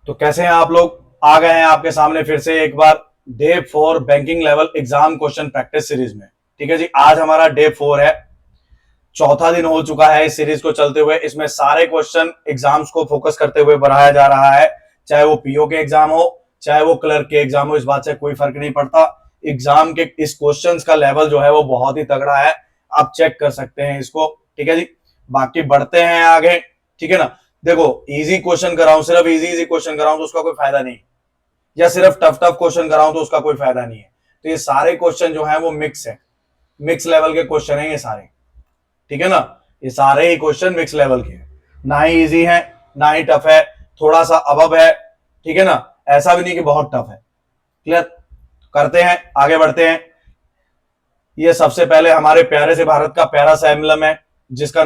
तो कैसे हैं आप लोग। आ गए हैं आपके सामने फिर से एक बार day 4 banking level exam question practice series में। ठीक है जी, आज हमारा डे 4 है। चौथा दिन हो चुका है इस सीरीज को चलते हुए। इसमें सारे क्वेश्चन एग्जाम्स को फोकस करते हुए बढ़ाया जा रहा है, चाहे वो पीओ के एग्जाम हो चाहे वो क्लर्क के एग्जाम हो, इस बात से कोई फर्क नहीं पड़ता। एग्जाम के इस क्वेश्चंस का लेवल जो है वो बहुत ही तगड़ा है, आप चेक कर सकते हैं इसको। ठीक है जी, बाकी बढ़ते हैं आगे। ठीक है ना, देखो इजी क्वेश्चन कराऊं, सिर्फ इजी क्वेश्चन कराऊं तो उसका कोई फायदा नहीं, या सिर्फ टफ टफ क्वेश्चन कराऊं तो उसका कोई फायदा नहीं है। तो ये सारे क्वेश्चन जो है वो मिक्स है, मिक्स लेवल के क्वेश्चन है ये सारे। ठीक है ना, ये सारे ही क्वेश्चन मिक्स लेवल के हैं, ना ही इजी है ना ही टफ है, थोड़ा सा अबब है। ठीक है ना, ऐसा भी नहीं कि बहुत टफ है। क्लियर, करते हैं आगे बढ़ते हैं। ये सबसे पहले हमारे प्यारे से भारत का प्यारा सा एम्बलम है, जिसका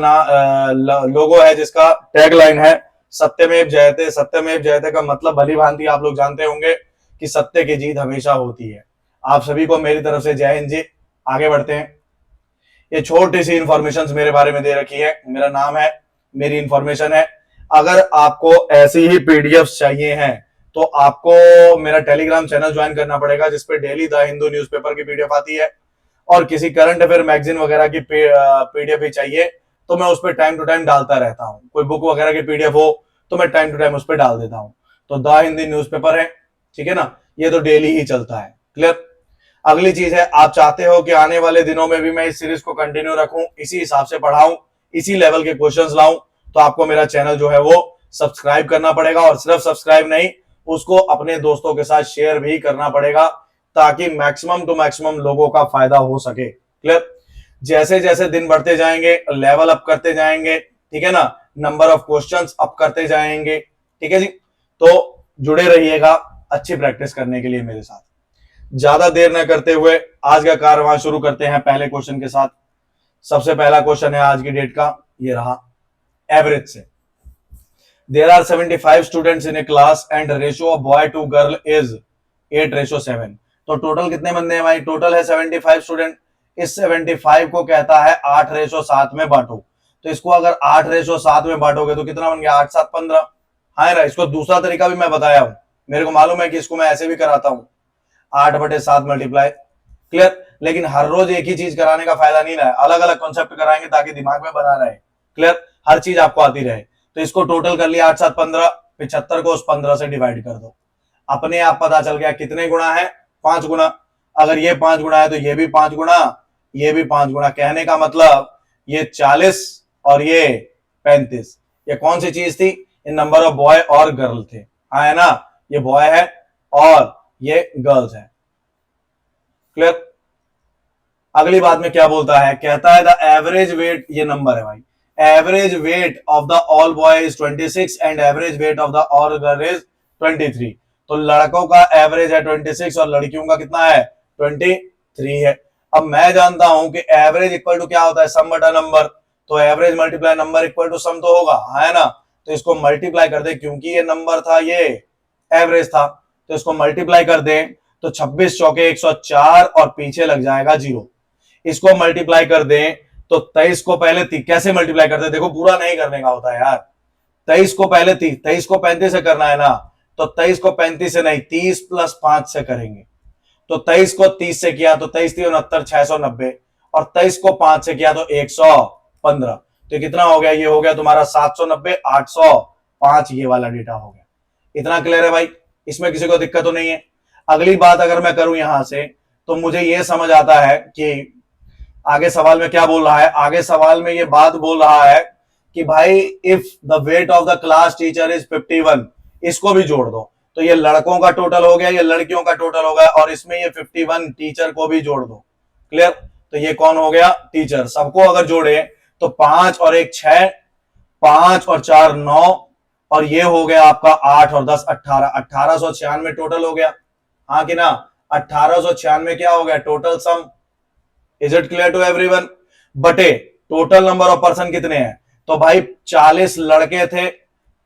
लोगो है, जिसका टैग लाइन है सत्यमेव जयते। सत्यमेव जयते का मतलब भली भांति आप लोग जानते होंगे कि सत्य की जीत हमेशा होती है। आप सभी को मेरी तरफ से जय हिंद जी। आगे बढ़ते हैं। ये छोटी सी इंफॉर्मेशन मेरे बारे में दे रखी है, मेरा नाम है, मेरी इंफॉर्मेशन है। अगर आपको ऐसी ही पीडीएफ चाहिए हैं तो आपको मेरा टेलीग्राम चैनल ज्वाइन करना पड़ेगा, जिसपे डेली द हिंदू न्यूज़पेपर की पीडीएफ आती है। और किसी करंट अफेयर मैगजीन वगैरह की पीडीएफ भी चाहिए तो मैं उस पर टाइम टू टाइम डालता रहता हूँ। कोई बुक वगैरह की पीडीएफ हो तो मैं टाइम टू टाइम उस पर डाल देता हूँ। तो द हिंदी न्यूज़पेपर है, ठीक है ना, ये तो डेली ही चलता है। क्लियर। अगली चीज है, आप चाहते हो कि आने वाले दिनों में भी मैं इस सीरीज को कंटिन्यू रखूं, इसी हिसाब से पढ़ाऊं, इसी लेवल के क्वेश्चंस लाऊं, तो आपको मेरा चैनल जो है वो सब्सक्राइब करना पड़ेगा। और सिर्फ सब्सक्राइब नहीं, उसको अपने दोस्तों के साथ शेयर भी करना पड़ेगा, ताकि मैक्सिमम टू मैक्सिमम लोगों का फायदा हो सके। क्लियर। जैसे जैसे दिन बढ़ते जाएंगे, लेवल अप करते जाएंगे, ठीक है ना, नंबर ऑफ क्वेश्चंस अप करते जाएंगे। ठीक है जी, तो जुड़े रहिएगा अच्छी प्रैक्टिस करने के लिए मेरे साथ। ज्यादा देर न करते हुए आज का कारवां शुरू करते हैं पहले क्वेश्चन के साथ। सबसे पहला क्वेश्चन है आज की डेट का, ये रहा एवरेज से। There are 75 students in a class and ratio of boy to girl is 8:7। तो टोटल कितने बंदे हैं भाई? टोटल है 75 स्टूडेंट। इस 75 को कहता है 8:7 में बांटो। तो इसको अगर 8:7 में बांटोगे तो कितना बन गया? 8 7 15। हाँ ना, इसको दूसरा तरीका भी मैं बताया हूं, मेरे को मालूम है कि इसको मैं ऐसे भी कराता हूं, 8/7 मल्टीप्लाई। क्लियर। लेकिन हर रोज एक ही चीज कराने का फायदा नहीं रहा, अलग अलग कॉन्सेप्ट कराएंगे ताकि दिमाग में बना रहे। क्लियर, हर चीज आपको आती रहे। तो इसको टोटल कर लिया 8 7 15, 75 को उस 15 से डिवाइड कर दो, अपने आप पता चल गया कितने गुणा है? 5 गुणा। अगर ये 5 गुणा है तो ये भी 5 गुणा, ये भी 5 गुणा। कहने का मतलब ये 40 और ये 35। ये कौन सी चीज थी? इन नंबर ऑफ बॉय और गर्ल थे। हाँ है ना, ये बॉय है और ये गर्ल्स है। क्लियर। अगली बात में क्या बोलता है? कहता है द एवरेज वेट, ये नंबर है भाई, average weight of the all boy is 26 and average weight of the all girl is 23। तो लड़कों का एवरेज है 26 और लड़कियों का कितना है? 23 है। अब मैं जानता हूं कि एवरेज इक्वल टू क्या होता है? सम बटा नंबर। तो average multiply number equal to sum तो होगा, है ना। तो इसको मल्टीप्लाई कर दे, क्योंकि ये नंबर था, ये एवरेज था, तो इसको मल्टीप्लाई कर दे। तो 26 चौके 104 और पीछे लग जाएगा 0। इसको मल्टीप्लाई कर दें तो 23 को पहले कैसे मल्टीप्लाई करते हैं? देखो पूरा नहीं करने का होता है यार। 23 को पहले 23 को 35 से करना है ना, तो 23 को 35 से नहीं, 30 + 5 से करेंगे। तो 23 को 30 से किया तो 23 3 69 690, और 23 को 5 से किया तो 115। तो कितना हो गया? ये हो गया तुम्हारा 790 805। ये वाला डेटा हो गया। इतना क्लियर है भाई? इसमें किसी को दिक्कत तो नहीं है? अगली बात अगर मैं करूं यहां से, तो मुझे यह समझ आता है कि आगे सवाल में क्या बोल रहा है। आगे सवाल में ये बात बोल रहा है कि भाई if the weight of the class teacher is 51, इसको भी जोड़ दो। तो ये लड़कों का टोटल हो गया, ये लड़कियों का टोटल हो गया, और इसमें ये 51 टीचर को भी जोड़ दो। क्लियर। तो ये कौन हो गया? टीचर। सबको अगर जोड़े तो 5 और 1 6, 5 और 4 9, और ये हो गया आपका 8 और 10 18, 1896 टोटल हो गया। हाँ कि ना, 1896 क्या हो गया? Total sum. Is it clear to everyone? बटे टोटल नंबर ऑफ पर्सन कितने हैं? तो भाई 40 लड़के थे,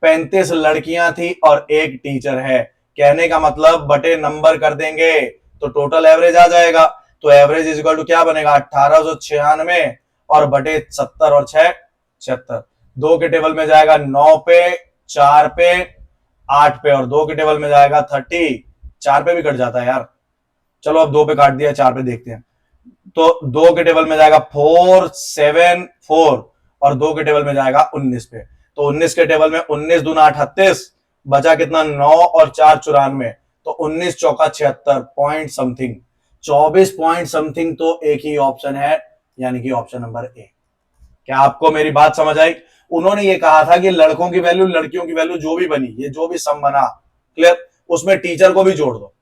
35 लड़कियां थी और एक टीचर है। कहने का मतलब बटे नंबर कर देंगे तो टोटल एवरेज आ जाएगा। तो एवरेज इज इक्वल टू क्या बनेगा? 1896 और बटे 70 और 6 76। 2 के टेबल में जाएगा 9 पे, 4 पे, 8 पे, और 2 के टेबल में जाएगा 30, 4 पे भी कट जाता है यार, चलो अब 2 पे काट दिया, 4 पे देखते हैं। तो 2 के टेबल में जाएगा 4 7 4, और 2 के टेबल में जाएगा 19 पे। तो 19 के टेबल में 19 दूना 38, बचा कितना 9 और 4 94, तो 19 चौका 76 पॉइंट समथिंग, 24 पॉइंट समथिंग। तो एक ही ऑप्शन है, यानी कि ऑप्शन नंबर ए। क्या आपको मेरी बात समझ आई? उन्होंने ये कहा था कि लड़कों की वैल्यू लड़कियों की वैल्यू जो भी बनी, ये जो भी सम बना, क्लियर, उसमें टीचर को भी जोड़ दो।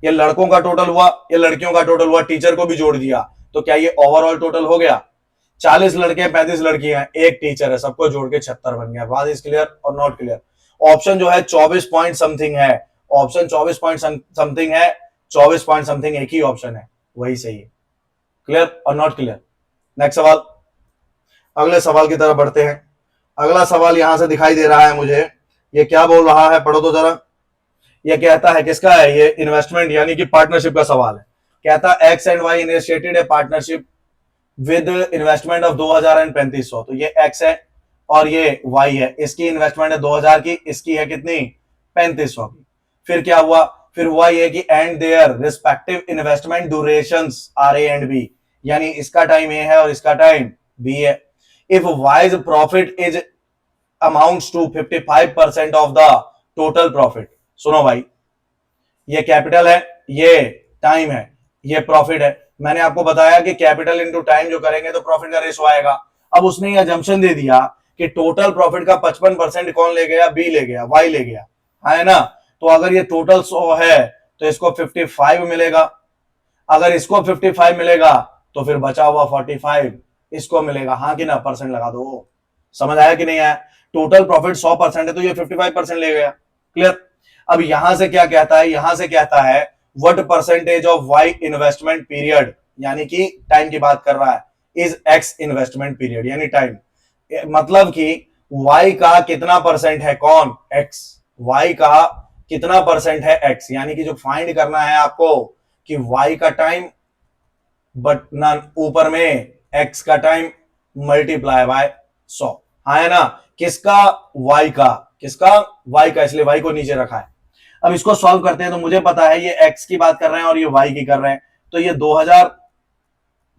ये लड़कों का टोटल हुआ, ये लड़कियों का टोटल हुआ, टीचर को भी जोड़ दिया, तो क्या ये ओवरऑल टोटल हो गया? 40 लड़के हैं, 35 लड़कियां हैं, एक टीचर है, सबको जोड़ के 76 बन गया। बात इज क्लियर और नॉट क्लियर? ऑप्शन जो है 24 पॉइंट समथिंग है, ऑप्शन 24 पॉइंट समथिंग है, 24 पॉइंट समथिंग एक ही ऑप्शन है, वही सही है। क्लियर और नॉट क्लियर? नेक्स्ट सवाल, अगले सवाल की तरफ बढ़ते हैं। अगला सवाल यहां से दिखाई दे रहा है मुझे, ये क्या बोल रहा है, पढ़ो तो जरा। ये कहता है किसका है, ये इन्वेस्टमेंट यानी कि पार्टनरशिप का सवाल है। कहता है X and Y initiated a partnership with investment of 2000 and 3500। तो ये एक्स है और ये वाई है, इसकी इन्वेस्टमेंट है 2000 की, इसकी है कितनी 3500 की। फिर क्या हुआ, फिर हुआ ये कि and their respective investment durations are A and B, यानी इसका टाइम ए है और इसका टाइम बी है। If Y's profit is amounts to 55% of the total profit. सुनो भाई, ये कैपिटल है, ये टाइम है, ये प्रॉफिट है। मैंने आपको बताया कि कैपिटल इनटू टाइम जो करेंगे तो प्रॉफिट का रेशो आएगा। अब उसने ये अजम्पशन दे दिया कि टोटल प्रॉफिट का 55% कौन ले गया, बी ले गया, वाई ले गया, है ना। तो अगर ये टोटल 100 है तो इसको 55 मिलेगा, अगर इसको 55 मिलेगा तो फिर बचा हुआ 45 इसको मिलेगा। हाँ कि ना, परसेंट लगा दो। समझ आया कि नहीं आया? टोटल प्रॉफिट 100% है तो ये 55% ले गया। क्लियर? अब यहां से क्या कहता है, यहां से कहता है what percentage of Y investment period, यानी कि टाइम की बात कर रहा है, इज एक्स इन्वेस्टमेंट पीरियड, यानी टाइम, मतलब कि वाई का कितना परसेंट है, कौन, एक्स, वाई का कितना परसेंट है एक्स, यानी कि जो फाइंड करना है आपको कि वाई का टाइम बट ना ऊपर में एक्स का टाइम मल्टीप्लाई बाय 100, है ना। किसका, वाई का, किसका, वाई का, इसलिए वाई को नीचे रखा है। अब इसको सॉल्व करते हैं तो मुझे पता है ये एक्स की बात कर रहे हैं और ये वाई की कर रहे हैं, तो ये 2000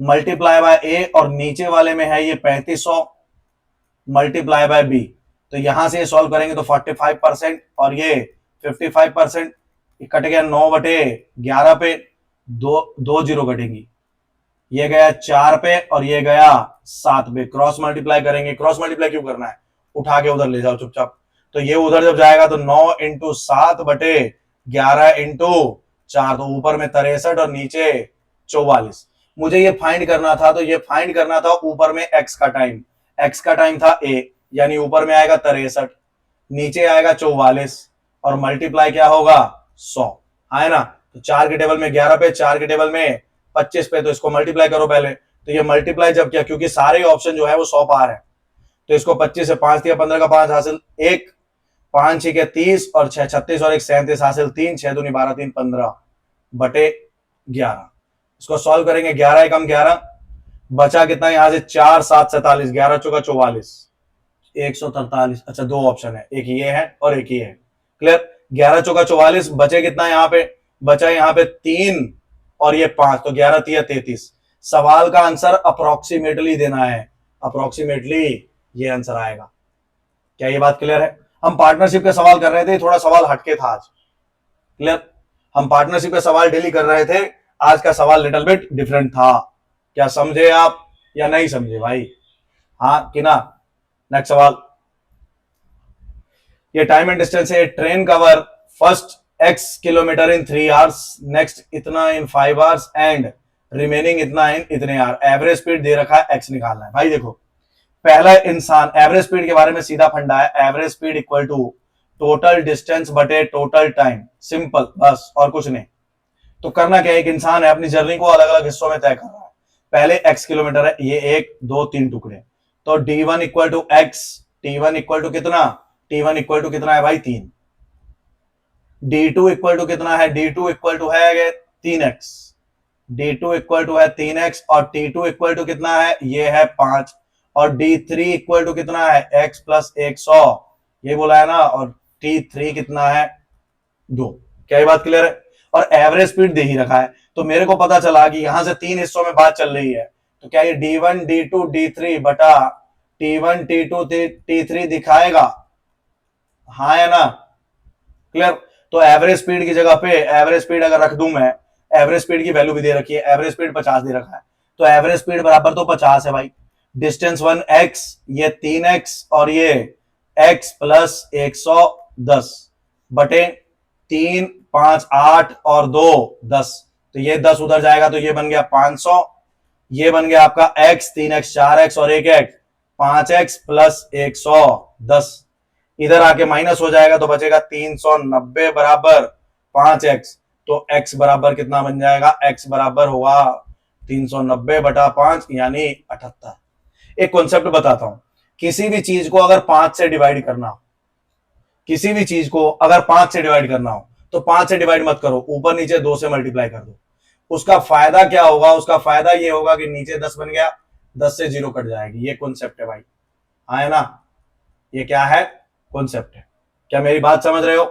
मल्टीप्लाई बाय ए और नीचे वाले में है ये 3500 मल्टीप्लाई बाय बी। तो यहां से सॉल्व करेंगे तो 45% और ये 55%, कट गया 9/11 पे, दो जीरो कटेंगी, ये गया 4 पे और ये गया 7 पे। क्रॉस मल्टीप्लाई करेंगे, क्रॉस मल्टीप्लाई क्यों करना है, उठा के उधर ले जाओ चुपचाप। तो ये उधर जब जाएगा तो 9 इंटू 7/11 इंटू 4, तो ऊपर में 63 और नीचे 44। मुझे ये फाइंड करना था, तो ये फाइंड करना था ऊपर में एक्स का टाइम, एक्स का टाइम था ए, यानी ऊपर में आएगा 63, नीचे आएगा 44 और मल्टीप्लाई क्या होगा 100, है ना। तो 4 के टेबल में 11 पे, 4 के टेबल में 25 पे, तो इसको मल्टीप्लाई करो पहले। तो ये मल्टीप्लाई जब किया, क्योंकि सारे ऑप्शन जो है वो 100 पार है, तो इसको 25 से 5 दिया, 15 का 5 हासिल 1, 5 6 के 30 और 6 36 और 1 37 हासिल 3, 6 दूनी 12 3 15/11। इसको सॉल्व करेंगे, 11 एकम 11, बचा कितना यहां से 4 7 47, 11 चौका 44, 143। अच्छा, दो ऑप्शन है, एक ये है और एक ये है। क्लियर? 11 चौका 44, बचे कितना यहां पे, बचा यहां पे 3 और ये 5, तो 11 3 33। सवाल का आंसर अप्रोक्सीमेटली देना है, अप्रोक्सीमेटली ये आंसर आएगा। क्या ये बात क्लियर है? हम पार्टनरशिप के सवाल कर रहे थे, थोड़ा सवाल हटके था आज। क्लियर? हम पार्टनरशिप के सवाल डेली कर रहे थे, आज का सवाल लिटिल बिट डिफरेंट था। क्या समझे आप या नहीं समझे भाई, हाँ कि ना? नेक्स्ट सवाल, ये टाइम एंड डिस्टेंस है, train cover first x kilometre इन 3 आवर्स, नेक्स्ट इतना इन 5 आवर्स एंड रिमेनिंग इतना इन इतने आवर। एवरेज स्पीड दे रखा है, एक्स निकालना है। भाई देखो, पहला इंसान, एवरेज स्पीड के बारे में सीधा फंडा है, average speed equal to total distance बटे टोटल टाइम, सिंपल, बस और कुछ नहीं। तो करना क्या, एक इंसान है अपनी जर्नी को अलग अलग हिस्सों में तय कर रहा है। पहले x किलोमीटर है, ये 1 2 3 टुकड़े, तो d1 equal to X, t1 equal to कितना, t1 इक्वल टू कितना है भाई 3, d2 इक्वल टू कितना है, d2 इक्वल टू है 3x, d2 इक्वल टू है 3x और t2 इक्वल टू कितना है, ये है 5 और d3 इक्वल टू कितना है x प्लस 100, ये बोला है ना, और T3 कितना है 2। क्या ये बात क्लियर है? और एवरेज स्पीड दे ही रखा है, तो मेरे को पता चला कि यहां से 3 हिस्सों में बात चल रही है, तो क्या ये D1 D2 D3 बटा T1 T2 T3 दिखाएगा? हाँ या ना? क्लियर? तो एवरेज स्पीड की जगह पे एवरेज स्पीड अगर रख दूं मैं, एवरेज स्पीड की वैल्यू भी दे रखी है, एवरेज स्पीड 50 दे रखा है, तो एवरेज स्पीड बराबर तो 50 है भाई। डिस्टेंस 1x, ये 3x और ये x प्लस 110 बटे 3 5 8 और 2 10, तो ये 10 उधर जाएगा तो ये बन गया 500, ये बन गया आपका x 3x 4x और 1x 5x प्लस 110, इधर आके माइनस हो जाएगा तो बचेगा 390 बराबर 5x, तो x बराबर कितना बन जाएगा? x बराबर होगा 390 बटा 5 यानी 78। एक कॉन्सेप्ट बताता हूं, किसी भी चीज को अगर 5 से डिवाइड करना हो, किसी भी चीज को अगर 5 से डिवाइड करना हो तो 5 से डिवाइड मत करो, ऊपर नीचे 2 से मल्टीप्लाई कर दो। उसका फायदा क्या होगा? उसका फायदा ये होगा कि नीचे 10 बन गया, 10 से 0 कट जाएगी। ये कॉन्सेप्ट है भाई, हाँ है ना? ये क्या है? कॉन्सेप्ट है। क्या मेरी बात समझ रहे हो?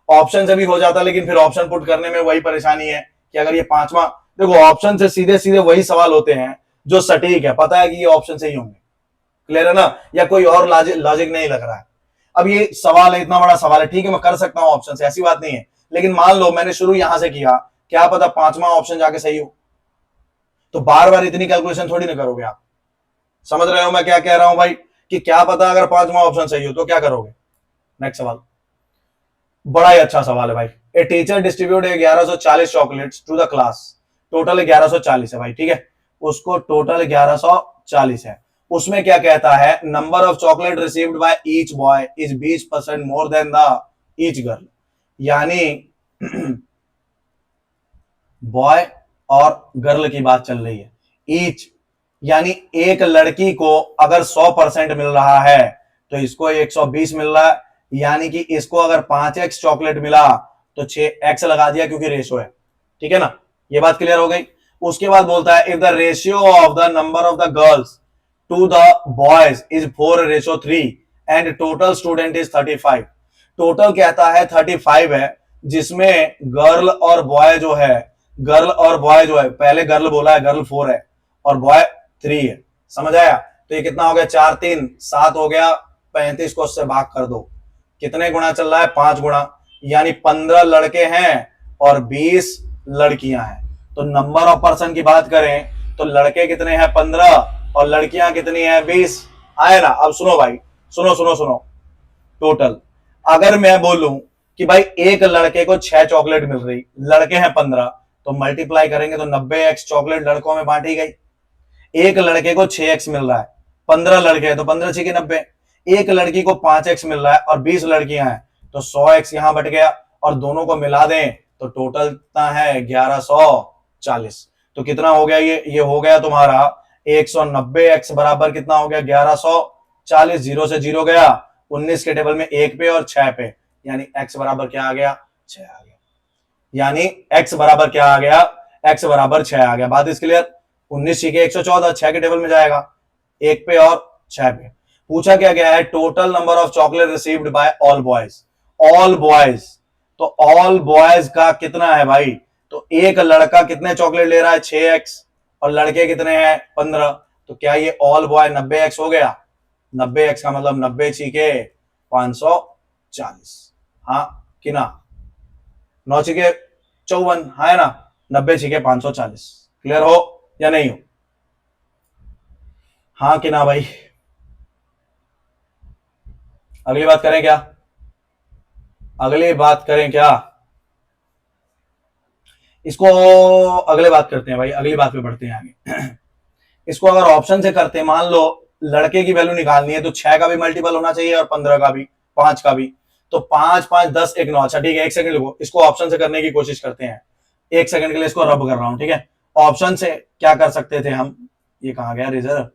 ऑप्शन से भी हो जाता, लेकिन फिर ऑप्शन पुट करने में वही परेशानी है कि अगर ये पांचवा, देखो ऑप्शन से सीधे सीधे वही सवाल होते हैं जो सटीक है, पता है कि ये ऑप्शन से ही होंगे। क्लियर है ना? या कोई और लॉजिक नहीं लग रहा है? अब ये सवाल है, इतना बड़ा सवाल है, ठीक है मैं कर सकता हूं ऑप्शन से, ऐसी बात नहीं है, लेकिन मान लो मैंने शुरू यहां से किया, क्या पता पांचवा ऑप्शन जाके सही हो, तो बार बार इतनी कैलकुलेशन थोड़ी ना करोगे आप। समझ रहे हो मैं क्या कह रहा हूं भाई? कि क्या पता अगर पांचवा ऑप्शन सही हो तो क्या करोगे? नेक्स्ट सवाल बड़ा ही अच्छा सवाल है भाई। A teacher distribute 1140 chocolates to the class, total 1140 है भाई, ठीक है, उसको टोटल 1140 है, उसमें क्या कहता है? Number of chocolate received by each boy is 20% more than the each girl, यानी बॉय और गर्ल की बात चल रही है। ईच यानी एक लड़की को अगर 100% मिल रहा है तो इसको 120 मिल रहा है, यानी कि इसको अगर 5x चॉकलेट मिला तो 6x लगा दिया क्योंकि रेशियो है, ठीक है ना? ये बात क्लियर हो गई। उसके बाद बोलता है if the ratio of the number of the girls to the boys is 4:3 and total student is 35, total कहता है 35 है, जिसमें गर्ल और बॉय जो है, गर्ल और बॉय जो है, पहले गर्ल बोला है, गर्ल 4 है और बॉय 3 है, समझ आया? तो ये कितना हो गया? 4 3 7 हो गया, 35 को उससे भाग कर दो, कितने गुणा चल रहा है? 5 गुणा, यानी 15 लड़के हैं और 20 लड़कियां हैं। तो नंबर ऑफ पर्सन की बात करें तो लड़के कितने हैं? 15 और लड़कियां कितनी हैं? 20। आए ना? अब सुनो भाई, सुनो सुनो सुनो, टोटल अगर मैं बोलूं कि भाई एक लड़के को 6 चॉकलेट मिल रही, लड़के हैं 15, तो मल्टीप्लाई करेंगे तो 90x चॉकलेट लड़कों में बांटी गई। एक लड़के को 6x मिल रहा है, 15 लड़के हैं तो 15 6 90, एक लड़की को 5x मिल रहा है और 20 लड़कियां हैं तो 100x यहां बट गया, और दोनों को मिला दें तो टोटल कितना है? 1140। तो कितना हो गया? ये हो गया तुम्हारा 190x बराबर कितना हो गया? 1140। 0 से 0 गया, 19 के टेबल में 1 पे और 6 पे, यानी x बराबर क्या आ गया? 6 आ गया, यानी x बराबर क्या आ गया? x बराबर 6 आ गया। बात इस क्लियर? 19 सीखे 114, 6 के टेबल में जाएगा, 1 पे और 6 पे। पूछा क्या गया है? Total number of chocolate received by all boys, all boys, तो ऑल बॉयज का कितना है भाई? तो एक लड़का कितने चॉकलेट ले रहा है? 6x, और लड़के कितने हैं? 15, तो क्या ये ऑल बॉय 90x हो गया? 90x का मतलब 90 छीके 540, हाँ कि ना? 9 छीके 54, हाँ है ना? 90 छीके 540। क्लियर हो या नहीं हो? हाँ कि ना भाई? अगली बात करें क्या? अगली बात करें क्या? इसको अगले बात करते हैं भाई, अगली बात पे बढ़ते हैं आगे। इसको अगर ऑप्शन से करते, मान लो लड़के की वैल्यू निकालनी है तो 6 का भी मल्टीपल होना चाहिए और 15 का भी, 5 का भी, तो 5 5 10 1 9। अच्छा ठीक है, एक सेकंड लिखो, इसको ऑप्शन से करने की कोशिश करते हैं, एक सेकंड के लिए इसको रब कर रहा हूं, ठीक है? ऑप्शन से क्या कर सकते थे हम? ये कहां गया रिजर्व?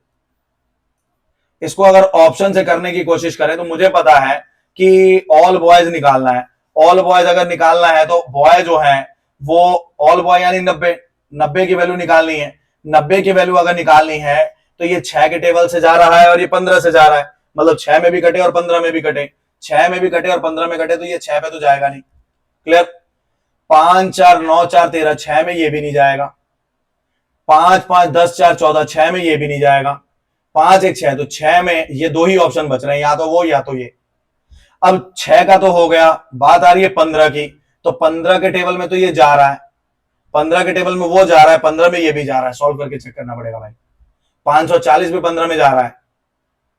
इसको अगर ऑप्शन से करने की कोशिश करें तो मुझे पता है कि ऑल बॉयज निकालना है। ऑल बॉयज अगर निकालना है तो बॉय जो है वो ऑल बॉय यानी 90, 90 की वैल्यू निकालनी है। 90 की वैल्यू अगर निकालनी है तो ये 6 के टेबल से जा रहा है और ये 15 से जा रहा है, मतलब 6 में भी कटे और 15 में भी कटे, 6 में भी कटे और 15 में कटे तो ये 6 पे तो जाएगा नहीं। क्लियर। 5 4 9 4 13, 6 में ये भी नहीं जाएगा। 5 5 10 4 14, 6 में ये भी नहीं जाएगा। 5 1 6, तो 6 में ये दो ही ऑप्शन बच रहे हैं, या तो वो या तो ये। अब 6 का तो हो गया, बात आ रही है 15 की। तो 15 के टेबल में तो ये जा रहा है, 15 के टेबल में वो जा रहा है, 15 में ये भी जा रहा है। सॉल्व करके चेक करना पड़ेगा भाई। 540 भी 15 में जा रहा है,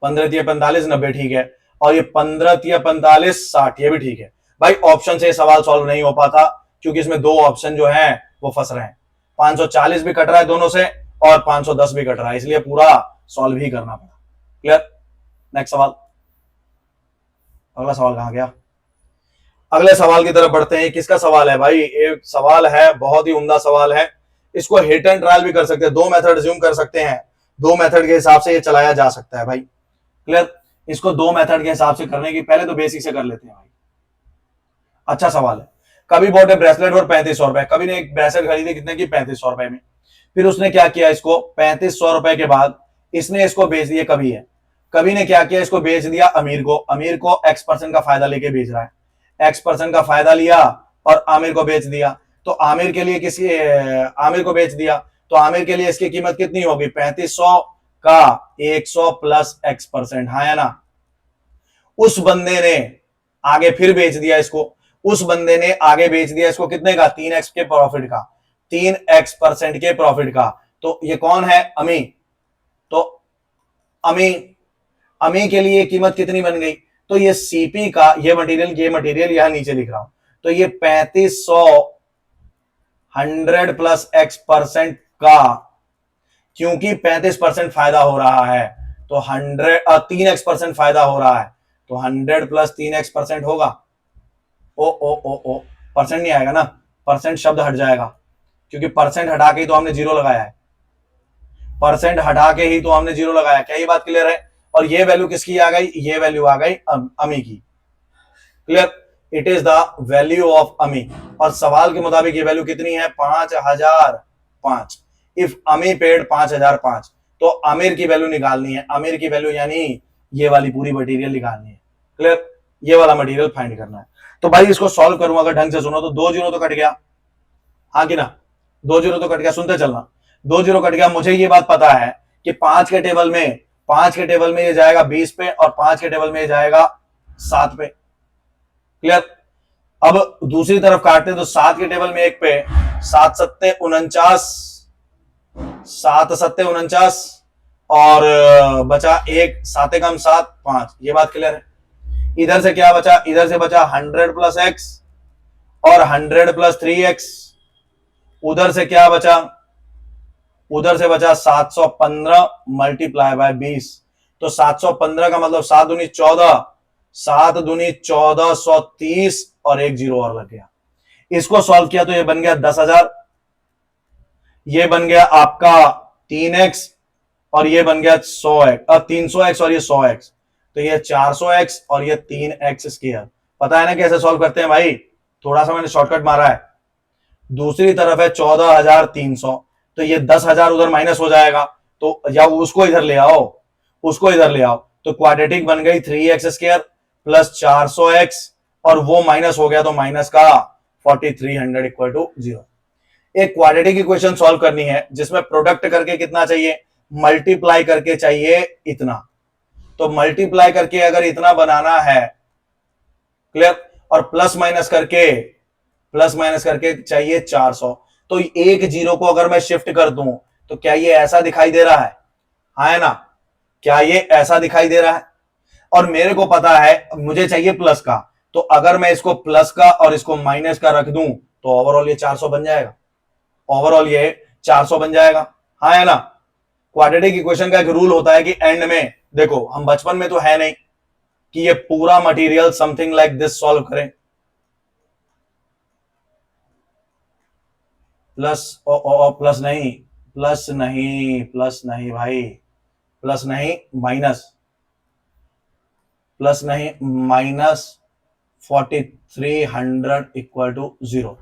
15 तिया 45 90, ठीक है। और ये 15 तिया 45 60, ये भी ठीक है भाई। ऑप्शन से सवाल सॉल्व नहीं हो पाता क्योंकि इसमें दो ऑप्शन जो हैं वो फंस रहे हैं। 540 भी कट रहा है दोनों से और 510 भी कट रहा है, इसलिए पूरा सॉल्व ही करना पड़ा। क्लियर। नेक्स्ट सवाल। अगला सवाल कहां गया? अगले सवाल की तरफ बढ़ते हैं। किसका सवाल है भाई? एक सवाल है, बहुत ही उम्दा सवाल है। इसको हिट एंड ट्रायल भी कर सकते हैं, दो मेथड ज्यूम कर सकते हैं, दो मेथड के हिसाब से ये चलाया जा सकता है भाई। क्लियर। इसको दो मेथड के हिसाब से करने की पहले तो बेसिक से कर लेते हैं भाई। अच्छा सवाल है। कभी बॉट ए ब्रेसलेट और 3500 रुपए, कभी ने एक ब्रेसलेट खरीदी कितने की? 3500 रुपए में। फिर उसने क्या किया, इसको 3500 रुपए के बाद इसने इसको बेच दिया। कभी है, कभी ने क्या किया, इसको बेच दिया अमीर को। अमीर को X% का फायदा लेके बेच रहा है, X% का फायदा लिया और आमिर को बेच दिया। तो आमिर के लिए किसी आमिर को बेच दिया, तो आमिर के लिए इसकी कीमत कितनी होगी? 3500 का 100 प्लस X%, हाँ या ना। उस बंदे ने आगे फिर बेच दिया इसको, उस बंदे ने आगे बेच दिया इसको कितने का? 3x के प्रॉफिट का, 3x% के प्रॉफिट का। तो ये कौन है? अमी। तो अमी, अमी के लिए कीमत कितनी बन गई? तो ये सीपी का, ये मटेरियल यहां नीचे लिख रहा हूं, तो ये 3500 100 प्लस X% का, क्योंकि 35% फायदा हो रहा है तो 3x% फायदा हो रहा है, तो 100 प्लस 3x% होगा। ओ परसेंट नहीं आएगा ना, परसेंट शब्द हट जाएगा, क्योंकि परसेंट हटा के ही तो हमने जीरो लगाया है, परसेंट हटा के ही तो हमने जीरो लगाया। क्या ये बात क्लियर है? और ये वैल्यू किसकी आ गई? ये वैल्यू आ गई अमी की। Clear. It is the value of अमी। और सवाल के मुताबिक ये वैल्यू कितनी है? 5005। इफ अमी पेड 5005, तो आमिर की वैल्यू निकालनी है। आमिर की वैल्यू यानी ये वाली पूरी मटेरियल निकालनी है। क्लियर। ये वाला मटेरियल फाइंड करना है। तो भाई इसको सॉल्व करूंगा, अगर ढंग से सुनो तो 2 जीरो तो कट गया, हाँ कि ना? 2 जीरो तो कट गया, सुनते चलना। 2 जीरो कट गया। मुझे ये बात पता है कि 5 के टेबल में ये जाएगा 20 पे और 5 के टेबल में ये जाएगा 7 पे। क्लियर। अब दूसरी तरफ काटते हैं तो 7 के टेबल में 1 पे 7 सत्ते 49, 7 सत्ते 49 और बचा 1, 7 कम 7 5। ये बात क्लियर है? इधर से क्या बचा? इधर से बचा 100 प्लस x और 100 प्लस 3x। उधर से क्या बचा? उधर से बचा 715 मल्टीप्लाई बाय 20। तो 715 का मतलब 7 दूनी 14, 7 दूनी 1430 और 1 जीरो और लग गया। इसको सॉल्व किया तो ये बन गया 10,000, ये बन गया आपका 3x और ये बन गया 100x, 300x और ये 100x, तो ये 400x और ये 3x स्क्वायर। पता है ना कैसे सॉल्व करते हैं भाई? थोड़ा सा मैंने शॉर्टकट मारा है। दूसरी तरफ है 14,300, तो ये 10,000 उधर माइनस हो जाएगा, तो या उसको इधर ले आओ, उसको इधर ले आओ, तो क्वाड्रेटिक बन गई 3x स्क्वायर प्लस 400x और वो माइनस हो गया तो माइनस का 4300 इक्वल टू 0। एक क्वाड्रेटिक इक्वेशन सॉल्व करनी है जिसमें प्रोडक्ट करके कितना चाहिए? मल्टीप्लाई करके चाहिए इतना। तो मल्टीप्लाई करके अगर इतना बनाना है, क्लियर, और प्लस माइनस करके चाहिए 400। तो एक जीरो को अगर मैं शिफ्ट कर दूं तो क्या ये ऐसा दिखाई दे रहा है? हाँ है ना? क्या ये ऐसा दिखाई दे रहा है? और मेरे को पता है मुझे चाहिए प्लस का, तो अगर मैं इसको प्लस का और इसको माइनस का रख दूं तो ओवरऑल ये 400 बन जाएगा, ओवरऑल ये 400 बन जाएगा। हाँ है ना? क्वाड्रेटिक इक्वेशन का एक रूल होता है कि एंड में, देखो हम बचपन में तो है नहीं कि ये पूरा material something like this solve करें, प्लस नहीं भाई, प्लस नहीं माइनस 4300 इक्वल टू 0।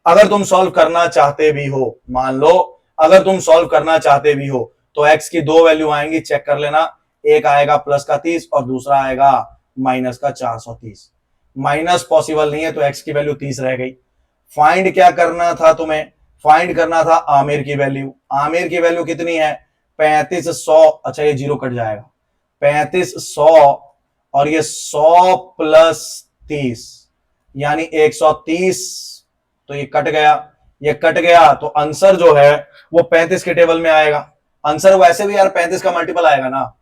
अगर तुम सॉल्व करना चाहते भी हो, मान लो अगर तुम सॉल्व करना चाहते भी हो, तो x की दो वैल्यू आएंगी, चेक कर लेना। एक आएगा प्लस का 30 और दूसरा आएगा माइनस का 430। माइनस पॉसिबल नहीं है तो x की वैल्यू 30 रह गई। फाइंड क्या करना था तुम्हें? फाइंड करना था आमिर की वैल्यू। आमिर की वैल्यू कितनी है? 3500। अच्छा ये जीरो कट जाएगा, 3500 और ये 100 प्लस 30 यानी 130। तो ये कट गया, ये कट गया तो आंसर जो है वो 35 के टेबल में आएगा। आंसर वैसे भी यार 35 का मल्टीपल आएगा ना,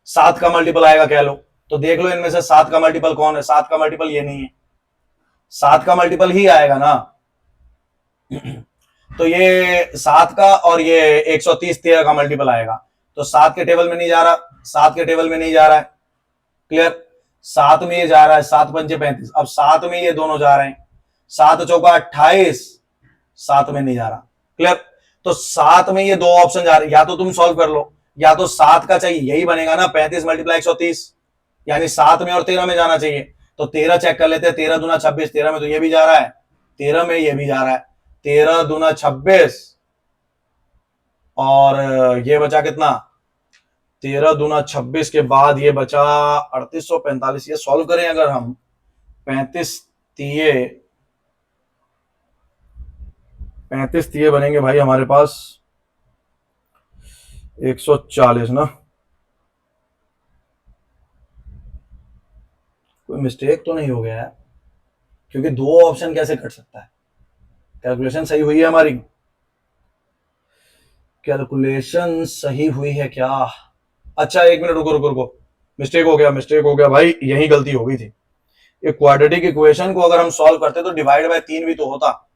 7 का मल्टीपल आएगा कह लो। तो देख लो इनमें से 7 का मल्टीपल कौन है? 7 का मल्टीपल ये नहीं है, 7 का मल्टीपल ही आएगा ना। तो ये 7 का और ये 130 13 का मल्टीपल आएगा। तो 7 के टेबल में नहीं जा रहा, 7 के टेबल में नहीं जा रहा है। क्लियर? 7 में ये जा रहा है, 7 पंचे 35। अब 7 में ये दोनों जा रहे हैं, 7 चौका 28, 7 में नहीं जा रहा। क्लियर? तो 7 में ये दो ऑप्शन जा रहे हैं, या तो तुम सॉल्व कर लो, या तो 7 का चाहिए, यही बनेगा ना 35 मल्टीप्लाई 130, यानी 7 में और 13 में जाना चाहिए। तो 13 चेक कर लेते हैं, 13 दूना 26, 13 में तो ये भी जा रहा है, 13 में ये भी जा रहा है, 13 दूना 26 और ये बचा कितना? 13 दूना 26 के बाद ये बचा 3845। ये सॉल्व करें अगर हम, 35 तिये बनेंगे भाई हमारे पास 140 ना। कोई मिस्टेक तो नहीं हो गया है? क्योंकि दो ऑप्शन कैसे कट सकता है? कैलकुलेशन सही हुई है हमारी? कैलकुलेशन सही हुई है क्या? अच्छा एक मिनट रुको रुको रुको, मिस्टेक हो गया भाई, यही गलती हो गई थी। एक क्वाड्रेटिक इक्वेशन को अगर हम सॉल्व करते तो डिवाइड बाय 3 भी तो होता,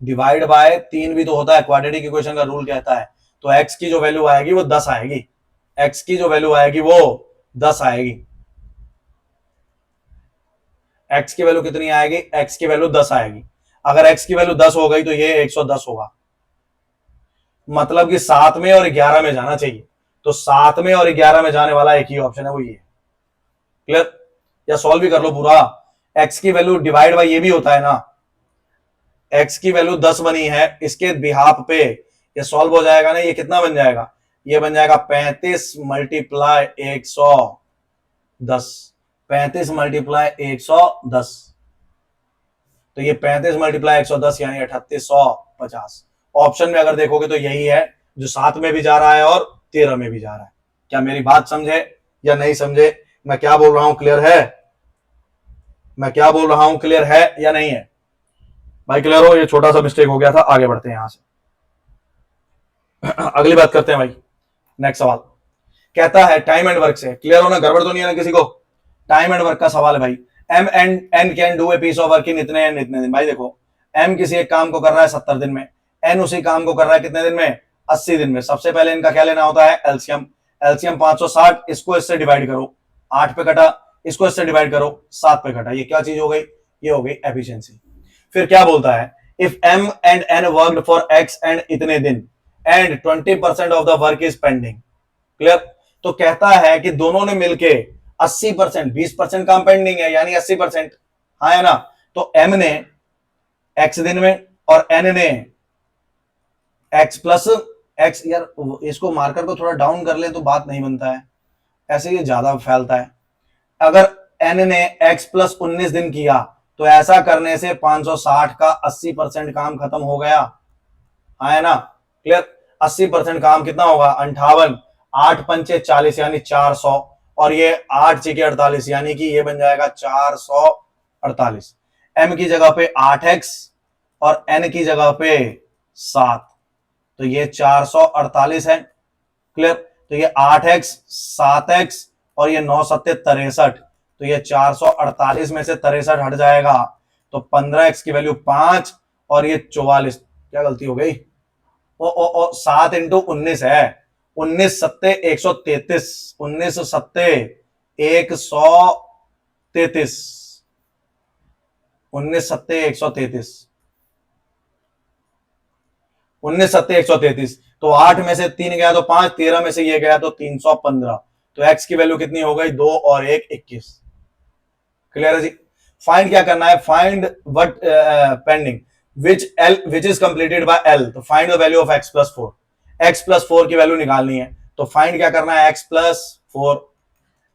डिवाइड बाय 3 भी तो होता है। क्वाड्रेटिक इक्वेशन का रूल कहता है। तो x की जो वैल्यू आएगी वो 10 आएगी, x की जो वैल्यू आएगी वो 10 आएगी। x की वैल्यू कितनी आएगी? x की वैल्यू 10 आएगी। अगर x की वैल्यू 10 हो गई तो ये 110 होगा, मतलब कि 7 में और 11 में जाना चाहिए। तो 7 में और 11 में जाने वाला एक ही ऑप्शन है, वो ये। क्लियर? या सॉल्व भी कर लो पूरा। x की वैल्यू डिवाइड बाय ये भी होता है ना, x की वैल्यू 10 बनी है, इसके बिहाफ पे ये सॉल्व हो जाएगा ना। ये कितना बन जाएगा? ये बन जाएगा 35 मल्टीप्लाई 110, 35 मल्टीप्लाई 110। तो ये 35 मल्टीप्लाई 110 यानी 3850। ऑप्शन में अगर देखोगे तो यही है जो 7 में भी जा रहा है और 13 में भी जा रहा है। क्या मेरी बात समझे या नहीं समझे? मैं क्या बोल रहा हूं क्लियर है? मैं क्या बोल रहा हूं क्लियर है या नहीं है भाई? क्लियर हो? ये छोटा सा मिस्टेक हो गया था, आगे बढ़ते हैं यहां से। अगली बात करते हैं भाई। नेक्स्ट सवाल कहता है टाइम एंड वर्क से। क्लियर हो ना? गड़बड़ तो नहीं है ना किसी को? टाइम एंड वर्क का सवाल है भाई। M and N can do a piece of work in इतने एंड इतने दिन। भाई देखो, एम किसी एक काम को कर रहा है 70 दिन में, एन उसी काम को कर रहा है कितने दिन में? 80 दिन में। सबसे पहले इनका क्या लेना होता है? एलसीएम। एलसीएम 560, इसको इससे डिवाइड करो, 8 पे कटा, इसको इससे डिवाइड करो, 7 पे कटा। ये क्या चीज हो गई? ये हो गई एफिशिएंसी। फिर क्या बोलता है? If M and N worked for X and इतने दिन and 20% of the work is pending. Clear? तो कहता है कि दोनों ने मिलके 80%, 20% काम पेंडिंग है, यानी 80%। हाँ है ना? तो एम ने एक्स दिन में और एन ने एक्स प्लस एक्स। यार इसको मार्कर को थोड़ा डाउन कर ले तो बात नहीं बनता है, ऐसे ये ज्यादा फैलता है। अगर एन ने एक्स प्लस 19 दिन किया तो ऐसा करने से 560 का 80% काम खत्म हो गया। हाँ है ना? क्लियर? 80% काम कितना होगा? 58, 8 पंचे 40 यानी 400, और ये 8 चिके 48 यानी कि ये बन जाएगा 448। एम की जगह पे 8x और एन की जगह पे 7, तो ये 448 है। क्लियर? तो ये 8x 7x और ये 9 सत्ते 63, तो ये 448 में से 63 हट जाएगा, तो 15x की वैल्यू 5 और ये 44। क्या गलती हो गई? ओ 7 इंटू 19 है, 19 सत्ते 133, 19 सत्ते 133, 19 सत्ते 133, 19 सत्ते 133। तो 8 में से 3 गया तो 5, 13 में से ये गया तो 315। तो x की वैल्यू कितनी हो गई? 2 और 1 21। क्लियर है जी? फाइंड क्या करना है? Find what pending which is completed by L। तो find the value of x plus 4। x plus 4 की वैल्यू निकालनी है, तो फाइंड क्या करना है? x plus 4।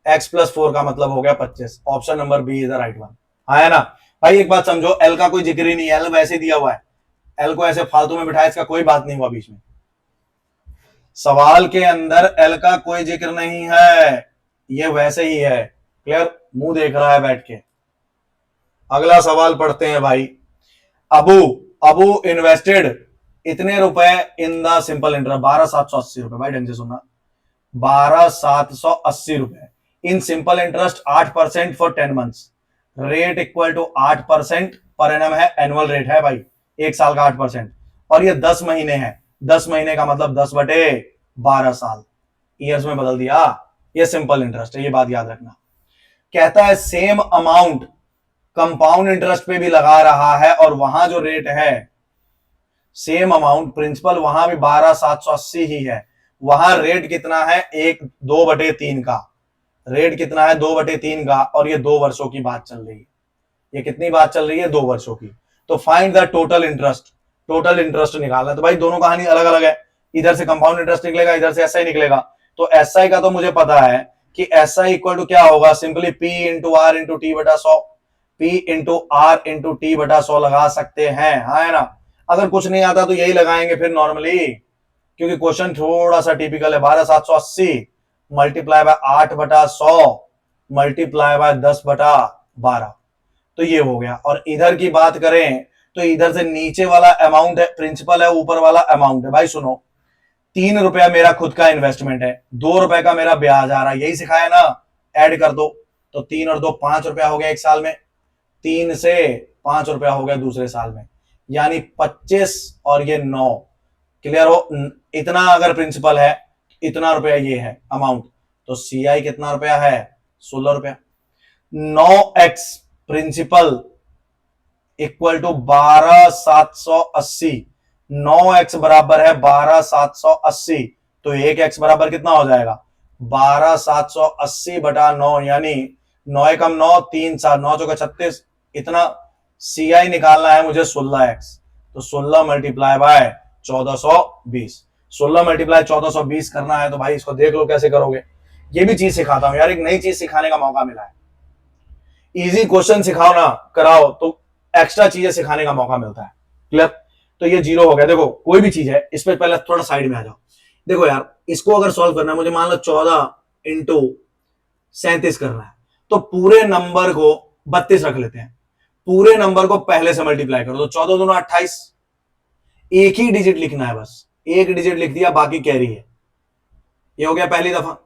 x+4 का मतलब हो गया 25। Option number B is the right one. हाँ है ना भाई। एक बात समझो, एल का कोई जिक्र ही नहीं है, एल वैसे दिया हुआ है, एल को ऐसे फालतू में बिठाया, इसका कोई बात नहीं हुआ बीच में। सवाल के अंदर एल का कोई जिक्र नहीं है, ये वैसे ही है। क्लियर? मुंह देख रहा है बैठ के। अगला सवाल पढ़ते हैं भाई। अबू अबू इन्वेस्टेड इतने रुपए इन द सिंपल इंटरेस्ट, 12,780 रुपए। भाई ढंग से सुनना, 12,780 रुपए in simple interest 8% for 10 months. Rate equal to 8% पर एनम है, एनुअल रेट है भाई, एक साल का 8%। और ये 10 महीने है, 10 महीने का मतलब 10/12 साल, ईयर्स में बदल दिया। ये सिंपल इंटरेस्ट है, ये बात याद रखना। कहता है सेम अमाउंट कंपाउंड इंटरेस्ट पे भी लगा रहा है, और वहां जो रेट है, सेम अमाउंट प्रिंसिपल वहां भी 12,780 ही है, वहां रेट कितना है, 2/3 का। रेट कितना है, 2/3 का, और ये 2 वर्षों की बात चल रही है। ये कितनी बात चल रही है, 2 वर्षों की। तो find the total interest, total interest निकालना। तो भाई दोनों कहानी अलग अलग है, इधर से कंपाउंड इंटरेस्ट निकलेगा, इधर से एसआई निकलेगा। तो एसआई का तो मुझे पता है कि एसआई इक्वल टू क्या होगा, simply P into R into T बटा 100, P into R into T बटा 100 लगा सकते हैं, हाँ है ना। अगर कुछ नहीं आता तो यही लगाएंगे फिर नॉर्मली, क्योंकि क्वेश्चन थोड़ा सा टिपिकल है। 12,780 मल्टीप्लाई बाय 8/100 मल्टीप्लाई बाय 10/12, तो ये हो गया। और इधर की बात करें तो इधर से नीचे वाला अमाउंट है प्रिंसिपल है, ऊपर वाला अमाउंट है। भाई सुनो, 3 रुपया मेरा खुद का इन्वेस्टमेंट है, 2 रुपए का मेरा ब्याज आ रहा है, यही सिखाया ना, ऐड कर दो। तो 3 और 2 5 रुपया हो गया एक साल में, 3 से 5 रुपया हो गया दूसरे साल में, यानी 25 और ये 9। क्लियर हो? इतना अगर प्रिंसिपल है, इतना रुपया ये है अमाउंट, तो सीआई कितना रुपया है, 16 रुपया। 9x principal equal to 12,780, 9x बराबर है 12,780, तो 1x बराबर कितना हो जाएगा, 12,780/9, यानी 9 कम 9 3 7 9 चौका 36। इतना सीआई निकालना है मुझे 16x, तो 16 मल्टीप्लाई बाय 1420, 16 मल्टीप्लाई 1420 करना है। तो भाई इसको देख लो कैसे करोगे, ये भी चीज सिखाता हूं यार, एक नई चीज सिखाने का मौका मिला है। इजी क्वेश्चन सिखाओ ना, कराओ, तो एक्स्ट्रा चीजें सिखाने का मौका मिलता है। क्लियर? तो ये 0 हो गया। देखो कोई भी चीज है, इस पे पहले थोड़ा साइड में आ जाओ। देखो यार, इसको अगर सॉल्व करना है मुझे, मान लो 14 इंटू 37 करना है, तो पूरे नंबर को 32 रख लेते हैं, पूरे नंबर को पहले से मल्टीप्लाई करो, तो 14 दूना 28, एक ही डिजिट लिखना है, बस एक डिजिट लिख दिया, बाकी कैरी है। ये हो गया पहली दफा।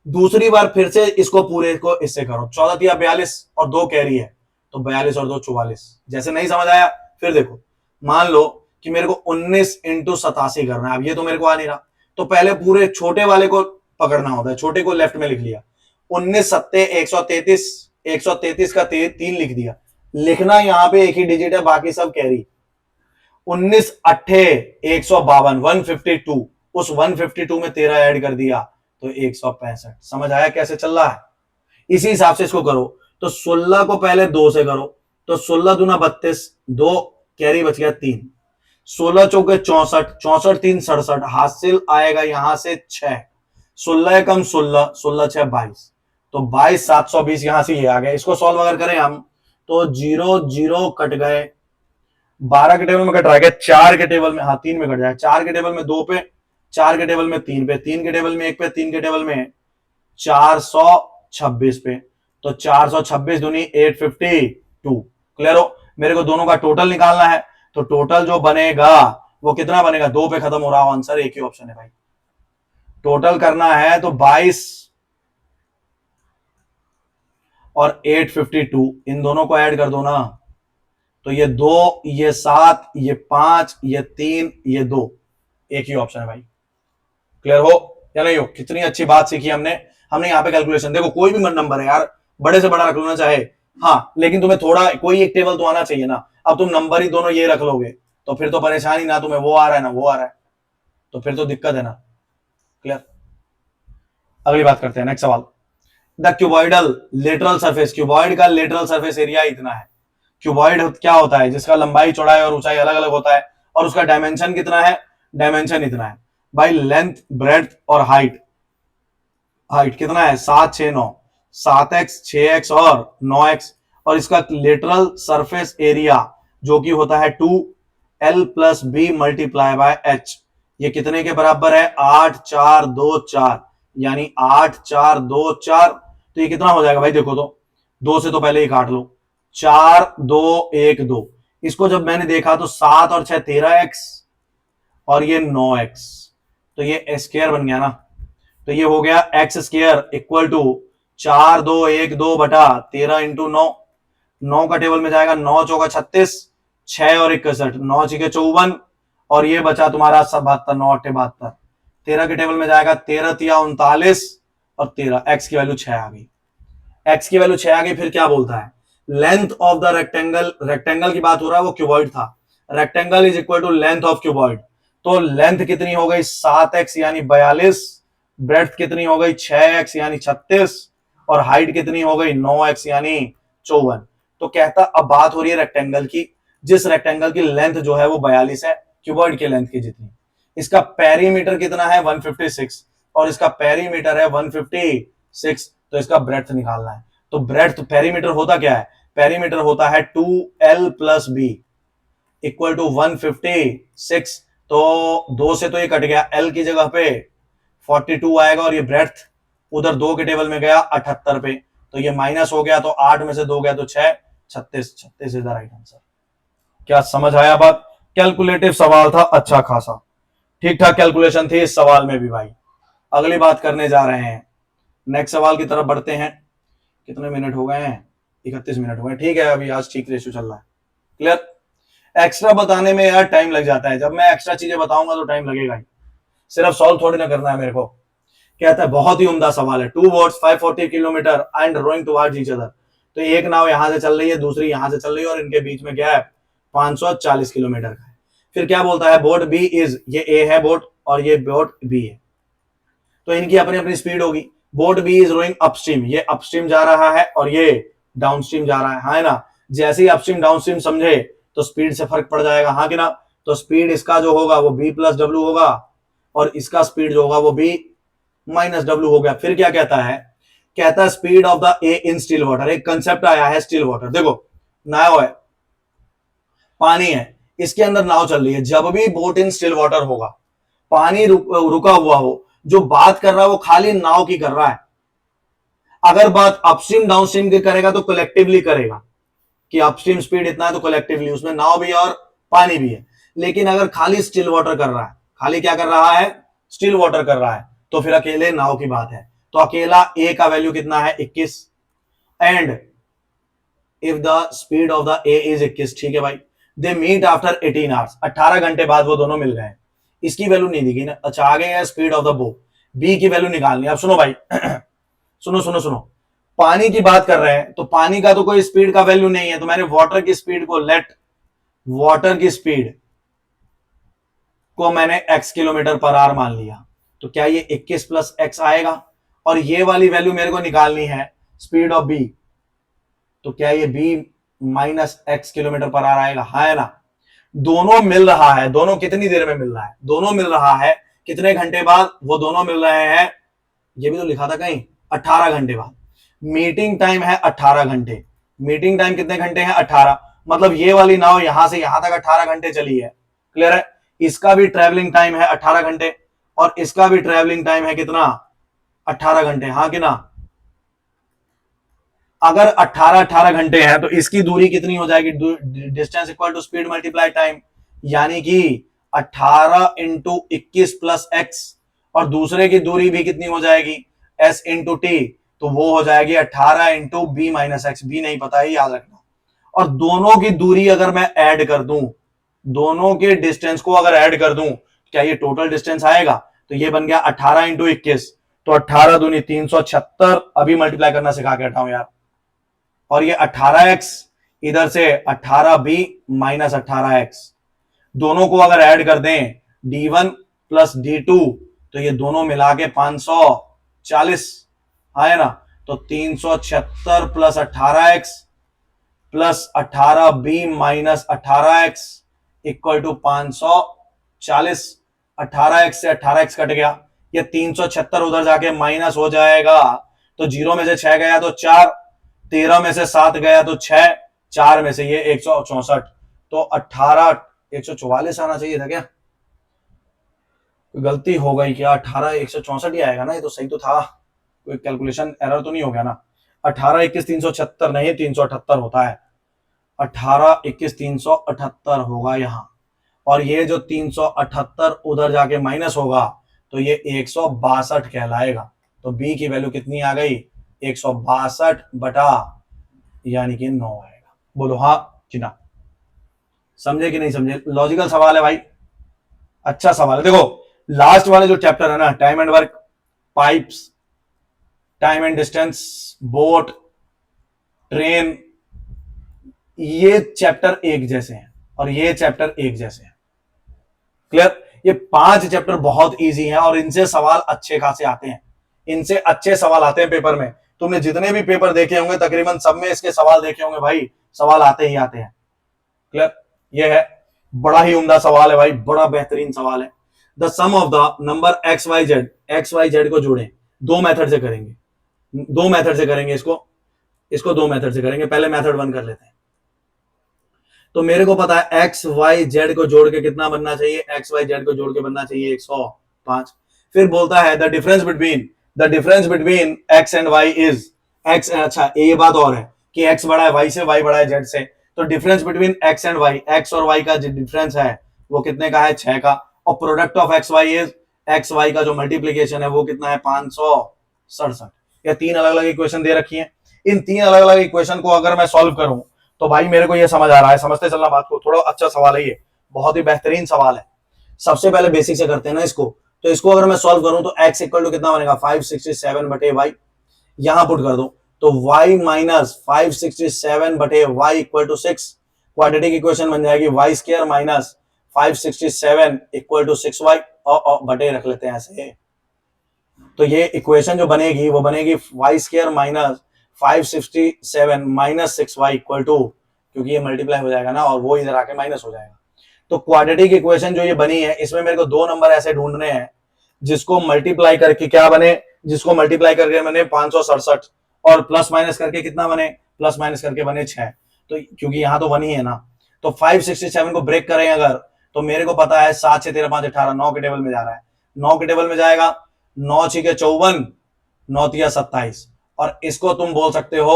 दूसरी बार फिर से इसको पूरे को इससे करो, 14 दिया 42 और 2 कैरी है, तो 42 और 2 44। जैसे नहीं समझ आया फिर देखो, मान लो कि मेरे को 19 इंटू 87 करना है, अब ये तो मेरे को आ नहीं रहा, तो पहले पूरे छोटे वाले को पकड़ना होता है, छोटे को लेफ्ट में लिख लिया, 19 सत्ते 133, 133 का 3 लिख दिया, लिखना यहां पे एक ही डिजिट है, बाकी सब कैरी। 19 अट्ठे 152, 152, उस 152 में 13 ऐड कर दिया, तो 165। समझ आया कैसे चल रहा है? इसी हिसाब से इसको करो, तो 16 को पहले 2 से करो, तो 16 दूना 32, 2 कैरी बच गया 3, 16 चौके 64, 64 3 67, हासिल आएगा यहां से 6, 16 कम 16, 16 6 22, तो 22,720 यहां से ये आ गया। इसको सॉल्व अगर करें हम, तो 0 0 कट गए, 12 के टेबल में कट रहा है, 4 के टेबल में, हाँ 3 में कट जाएगा, 4 के टेबल में 2 पे, 4 के टेबल में 3 पे, 3 के टेबल में 1 पे, 3 के टेबल में 426 पे, तो 426 दूनी 852। क्लियर हो? मेरे को दोनों का टोटल निकालना है, तो टोटल जो बनेगा वो कितना बनेगा, 2 पे खत्म हो रहा हो आंसर, एक ही ऑप्शन है भाई। टोटल करना है तो 22 और 852, इन दोनों को ऐड कर दो ना, तो ये 2 ये 7 ये 5 ये 3 ये 2, एक ही ऑप्शन है भाई। क्लियर हो या नहीं हो? कितनी अच्छी बात सीखी हमने यहाँ पे कैलकुलेशन। देखो कोई भी नंबर है यार, बड़े से बड़ा रख लेना चाहे, हाँ, लेकिन तुम्हें थोड़ा कोई एक टेबल तो आना चाहिए ना। अब तुम नंबर ही दोनों ये रख लोगे तो फिर तो परेशानी, ना तुम्हें वो आ रहा है ना वो आ रहा है, तो फिर तो दिक्कत है ना। क्लियर? अगली बात करते हैं, नेक्स्ट सवाल। The cuboidal lateral surface, cuboid का लेटरल सरफेस एरिया इतना है। क्यूबॉइड क्या होता है, जिसका लंबाई चौड़ाई और ऊंचाई अलग अलग होता है, और उसका डायमेंशन कितना है, डायमेंशन इतना है भाई। लेंथ ब्रेड्थ और हाइट, हाइट कितना है 7 6 9, 7x, 6x और 9x, और इसका लेटरल सरफेस एरिया जो कि होता है 2l+b मल्टीप्लाई बाय h, ये कितने के बराबर है? 8 4 2 4, यानी 8 4 2 4। तो ये कितना हो जाएगा भाई? देखो तो 2 से तो पहले ही काट लो, 4 2 1 2। इसको जब मैंने देखा तो 7 और 6 13x और ये 9x, तो ये स्क्वायर बन गया ना। तो ये हो गया एक्स स्क्वायर इक्वल टू 4 2 1 2 बटा 13 इंटू 9। 9 का टेबल में जाएगा, 9 चौका 36, 6 और 61, 9 छके 54, और ये बचा तुम्हारा 72, 9 8 72। 13 के टेबल में जाएगा, 13 तिया 39 और 13, एक्स की वैल्यू 6 आ गई। एक्स की वैल्यू 6 आ गई। फिर क्या बोलता है? Length of the rectangle, rectangle की बात हो रहा है, वो क्यूबॉइड था। Rectangle is equal to length of cuboid. तो लेंथ कितनी हो गई? 7x यानी 42, ब्रेड्थ कितनी हो गई? 6x यानी 36, और हाइट कितनी हो गई? 9x यानी 54। तो कहता, अब बात हो रही है रेक्टेंगल की, जिस रेक्टेंगल की लेंथ जो है वो 42 है, क्यूबॉइड की लेंथ की जितनी। इसका पेरीमीटर कितना है? 156, और इसका पेरीमीटर है 156, तो इसका ब्रेड्थ निकालना है। तो ब्रेड्थ, पेरीमीटर होता क्या है? पेरीमीटर होता है 2l+b इक्वल टू 156। तो 2 से तो ये कट गया, l की जगह पे 42 आएगा, और ये ब्रेड्थ उधर 2 के टेबल में गया 78 पे, तो ये माइनस हो गया, तो 8 में से 2 गया तो 6, 36, 36 इज द राइट आंसर। क्या समझ आया बात? कैलकुलेटिव सवाल था अच्छा खासा, ठीक ठाक कैलकुलेशन थी इस सवाल में भी भाई। अगली बात करने जा रहे हैं, नेक्स्ट सवाल की तरफ बढ़ते हैं। कितने मिनट हो गए हैं? 31 मिनट हो गए, ठीक है, अभी आज ठीक रेशियो चल रहा है। क्लियर? एक्स्ट्रा बताने में यार टाइम लग जाता है, जब मैं एक्स्ट्रा चीजें बताऊंगा तो टाइम लगेगा ही, सिर्फ सॉल्व थोड़ी ना करना है मेरे को। कहता है बहुत ही उम्दा सवाल है, 2 boats 540 kilometre and rowing towards each other. तो एक नाव यहां से चल रही है, दूसरी यहां से चल रही है, और इनके बीच में गैप 540 किलोमीटर का है। फिर क्या बोलता है? बोट बी इज, ये ए है बोट और ये बोट बी है, तो इनकी अपनी अपनी स्पीड होगी। Boat B is rowing upstream, ये अपस्ट्रीम जा रहा है और ये डाउनस्ट्रीम जा रहा है, हाँ है ना। जैसे ही अपस्ट्रीम डाउनस्ट्रीम समझे तो स्पीड से फर्क पड़ जाएगा, हाँ कि ना। तो स्पीड इसका जो होगा वो b+w होगा, और इसका स्पीड जो होगा वो b-w हो गया। फिर क्या कहता है? कहता है speed of the A in still water. एक कंसेप्ट आया है स्टिल वाटर, देखो नाव है, पानी है, इसके अंदर नाव चल रही है। जब भी बोट इन स्टिल वाटर होगा, पानी रुका हुआ हो, जो बात कर रहा है वो खाली नाव की कर रहा है। अगर बात अपस्ट्रीम डाउनस्ट्रीम की करेगा तो कलेक्टिवली करेगा, कि अपस्ट्रीम स्पीड इतना है तो कलेक्टिवली, उसमें नाव भी और पानी भी है। लेकिन अगर खाली स्टिल वाटर कर रहा है, खाली क्या कर रहा है? स्टिल वाटर कर रहा है, तो फिर अकेले नाव की बात है। तो अकेला ए का वैल्यू कितना है? 21, and if the speed of the A is 21, ठीक है भाई। दे मीट आफ्टर 18 आवर्स, 18 घंटे बाद वो दोनों मिल गए। इसकी वैल्यू नहीं दिखी ना। अच्छा, आगे है स्पीड ऑफ द बो, बी की वैल्यू निकालनी। अब सुनो भाई सुनो सुनो सुनो, पानी की बात कर रहे हैं तो पानी का तो कोई स्पीड का वैल्यू नहीं है, तो मैंने वाटर की स्पीड को, लेट वाटर की स्पीड को मैंने x किलोमीटर पर आवर मान लिया। तो क्या ये 21 + x आएगा? और ये वाली वैल्यू मेरे को निकालनी है स्पीड ऑफ b, तो क्या ये b - x kilometre per hour आएगा, हाँ है ना। दोनों मिल रहा है, दोनों कितनी देर में मिल रहा है? दोनों मिल रहा है कितने घंटे बाद? वो दोनों मिल रहे हैं, ये भी तो लिखा था कहीं, 18 घंटे बाद। मीटिंग टाइम है 18 घंटे। मीटिंग टाइम कितने घंटे हैं? 18। मतलब ये वाली नाव यहां से यहां तक 18 घंटे चली है। क्लियर है? इसका भी ट्रेवलिंग टाइम है 18 घंटे, और इसका भी ट्रेवलिंग टाइम है कितना? 18 घंटे, हाँ कि ना। अगर 18 घंटे हैं तो इसकी दूरी कितनी हो जाएगी? Distance equal to speed multiply time, यानी कि 18 × 21 + x, और दूसरे की दूरी भी कितनी हो जाएगी? s × t, तो वो हो जाएगी 18 × b - x। b नहीं पता है, याद रखना। और दोनों की दूरी अगर मैं ऐड कर दूं, दोनों के डिस्टेंस को अगर ऐड कर दूं, क्या ये टोटल डिस्टेंस आएगा? तो ये बन गया 18 × 21, तो 18 दूनी 376। अभी मल्टीप्लाई करना सिखा के हटाऊं यार। और ये 18x, इधर से 18b - 18x, दोनों को अगर ऐड कर दें d1 + d2, तो ये दोनों मिला के 540 है ना। तो 376 + 18x + 18b - 18x equal to 540। 18x से 18x कट गया, ये 376 उधर जाके माइनस हो जाएगा तो 0 में से 6 गया तो 4, 13 में से 7 गया तो 6, 4 में से ये 164, तो 18, 144 आना चाहिए था क्या? गलती हो गई क्या? 18 164 ही आएगा ना, ये तो सही तो था, कोई कैलकुलेशन एरर तो नहीं हो गया ना? 18 21 376 नहीं, 378 होता है, 18 21 378 होगा यहाँ, और ये जो 378 उधर जाके माइनस होगा तो ये 162 कहलाएगा। तो बी की वैल्यू कितनी आ गई? 162 बटा यानी कि 9 आएगा। बोलो हाँ कि ना? समझे कि नहीं समझे? लॉजिकल सवाल है भाई, अच्छा सवाल है। देखो लास्ट वाले जो चैप्टर है ना, time and work, pipes, time and distance, boat, train, ये चैप्टर एक जैसे हैं और ये चैप्टर एक जैसे हैं। क्लियर? ये 5 चैप्टर बहुत इजी हैं और इनसे सवाल अच्छे खासे आते हैं, इनसे अच्छे सवाल आते हैं पेपर में। तुमने जितने भी पेपर देखे होंगे तकरीबन सब में इसके सवाल देखे होंगे भाई, सवाल आते ही आते हैं। क्लियर? ये है, बड़ा ही उम्दा सवाल है भाई, बड़ा बेहतरीन सवाल है। The sum of the number X Y Z, X Y Z को जोड़ें, दो मेथड से करेंगे, दो मेथड से करेंगे इसको, इसको दो मेथड से करेंगे। पहले मेथड 1 कर लेते हैं। तो मेरे को पता है एक्स वाई जेड को जोड़ के कितना बनना चाहिए, एक्स वाई जेड को जोड़ के बनना चाहिए 105। फिर बोलता है the difference between X and Y is X. अच्छा ये बात और है कि एक्स बड़ा है वाई से, वाई बड़ा है जेड से, तो difference between X and Y, X और वाई का जो डिफरेंस है वो कितने का है? 6 का। और product of X Y is, X Y का जो मल्टीप्लीकेशन है वो कितना है? 567। या तीन अलग अलग इक्वेशन दे रखी है, इन तीन अलग अलग इक्वेशन को अगर मैं सॉल्व करूं तो भाई मेरे को ये समझ आ रहा है, समझते चलना बात को, थोड़ा अच्छा सवाल है ये, बहुत ही बेहतरीन सवाल है। सबसे पहले बेसिक से करते हैं ना इसको। तो इसको अगर मैं सॉल्व करूं तो x इक्वल टू कितना बनेगा? 567 बटे वाई, यहां पुट कर दो तो y माइनस 567 बटे Y equal to 6। Quadratic equation बन जाएगी y square minus 567 equal to 6y, और बटे रख लेते हैं ऐसे। तो ये इक्वेशन जो बनेगी वो बनेगी Y square minus 567 minus 6y equal to, क्योंकि ये मल्टीप्लाई हो जाएगा ना और वो इधर आके माइनस हो जाएगा। तो क्वाड्रेटिक इक्वेशन जो ये बनी है इसमें मेरे को दो नंबर ऐसे ढूंढने हैं जिसको मल्टीप्लाई करके क्या बने, जिसको मल्टीप्लाई करके बने 567, और प्लस माइनस करके कितना बने? प्लस माइनस करके बने 6। तो क्योंकि यहां तो 1 ही है ना, तो 567 को ब्रेक करें अगर, तो मेरे को पता है 7 6 13 5 18, 9 के टेबल में जा रहा है, 9 के टेबल में जाएगा, 9 6 के 54, 9 तिया 27, और इसको तुम बोल सकते हो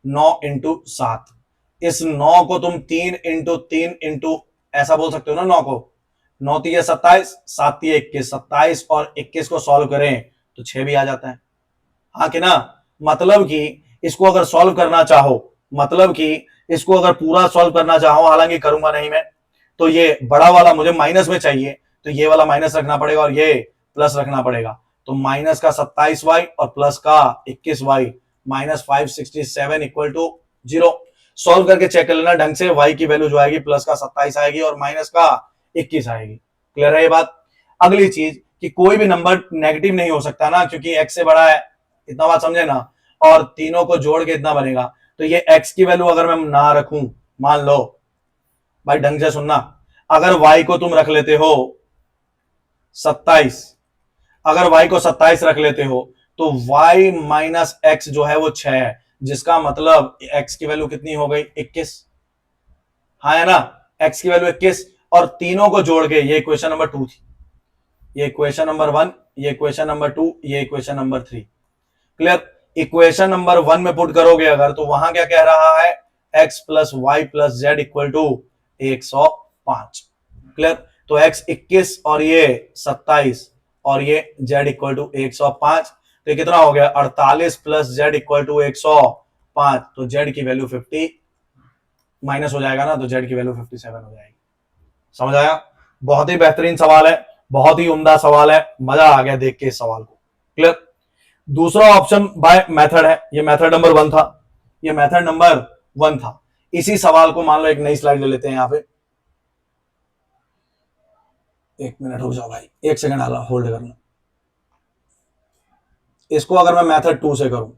9 इंटू 7। इस 9 को तुम 3 इंटू 3 इंटू ऐसा बोल सकते हो ना, 9 को, 9 तिया 27, 7 तिया 21, 27 और 21 को सॉल्व करें तो 6 भी आ जाता है। हाँ कि ना? मतलब कि इसको अगर सॉल्व करना चाहो, मतलब कि इसको अगर पूरा सॉल्व करना चाहो, हालांकि करूंगा नहीं मैं, तो ये बड़ा वाला मुझे माइनस में चाहिए, तो ये वाला माइनस रखना पड़ेगा और ये प्लस रखना पड़ेगा। तो माइनस का 27y और प्लस का 21y, minus 567 equal to 0। Solve करके चेक कर लेना ढंग से, y की वैल्यू जो आएगी प्लस का 27 आएगी और माइनस का 21 आएगी। क्लियर है ये बात? अगली चीज कि कोई भी नंबर नेगेटिव नहीं हो सकता ना, क्योंकि x से बड़ा है, इतना बात समझे ना, और तीनों को जोड़ के इतना बनेगा। तो ये x की वैल्यू अगर मैं ना रखूं, मान लो भाई ढंग से सुनना, अगर y को तुम रख लेते हो 27, अगर y को 27 रख लेते हो तो y माइनस एक्स जो है वो 6 है, जिसका मतलब x की वैल्यू कितनी हो गई? 21। हाँ है ना? x की वैल्यू 21, और तीनों को जोड़ के, ये इक्वेशन नंबर 2 थी, ये इक्वेशन नंबर 1, ये इक्वेशन नंबर 2, ये equation number 3। Clear? Equation number 1 में पुट करोगे अगर, तो वहां क्या कह रहा है? x plus Y plus Z equal to 105। Clear? तो x 21 और ये 27 और ये z इक्वल टू 105, तो कितना हो गया? 48 प्लस z इक्वल टू 105, तो z की वैल्यू 50 माइनस हो जाएगा ना, तो z की वैल्यू 57 हो जाएगी। समझ आया? बहुत ही बेहतरीन सवाल है, बहुत ही उम्दा सवाल है, मजा आ गया देख के इस सवाल को। क्लियर? दूसरा ऑप्शन बाय मेथड है, ये मेथड नंबर 1 था, ये मेथड नंबर 1 था। इसी सवाल को मान लो एक नई स्लाइड ले लेते हैं यहां पे, एक मिनट रुक जाओ भाई, एक सेकंड हाला होल्ड करना। इसको अगर मैं मेथड 2 से करूं,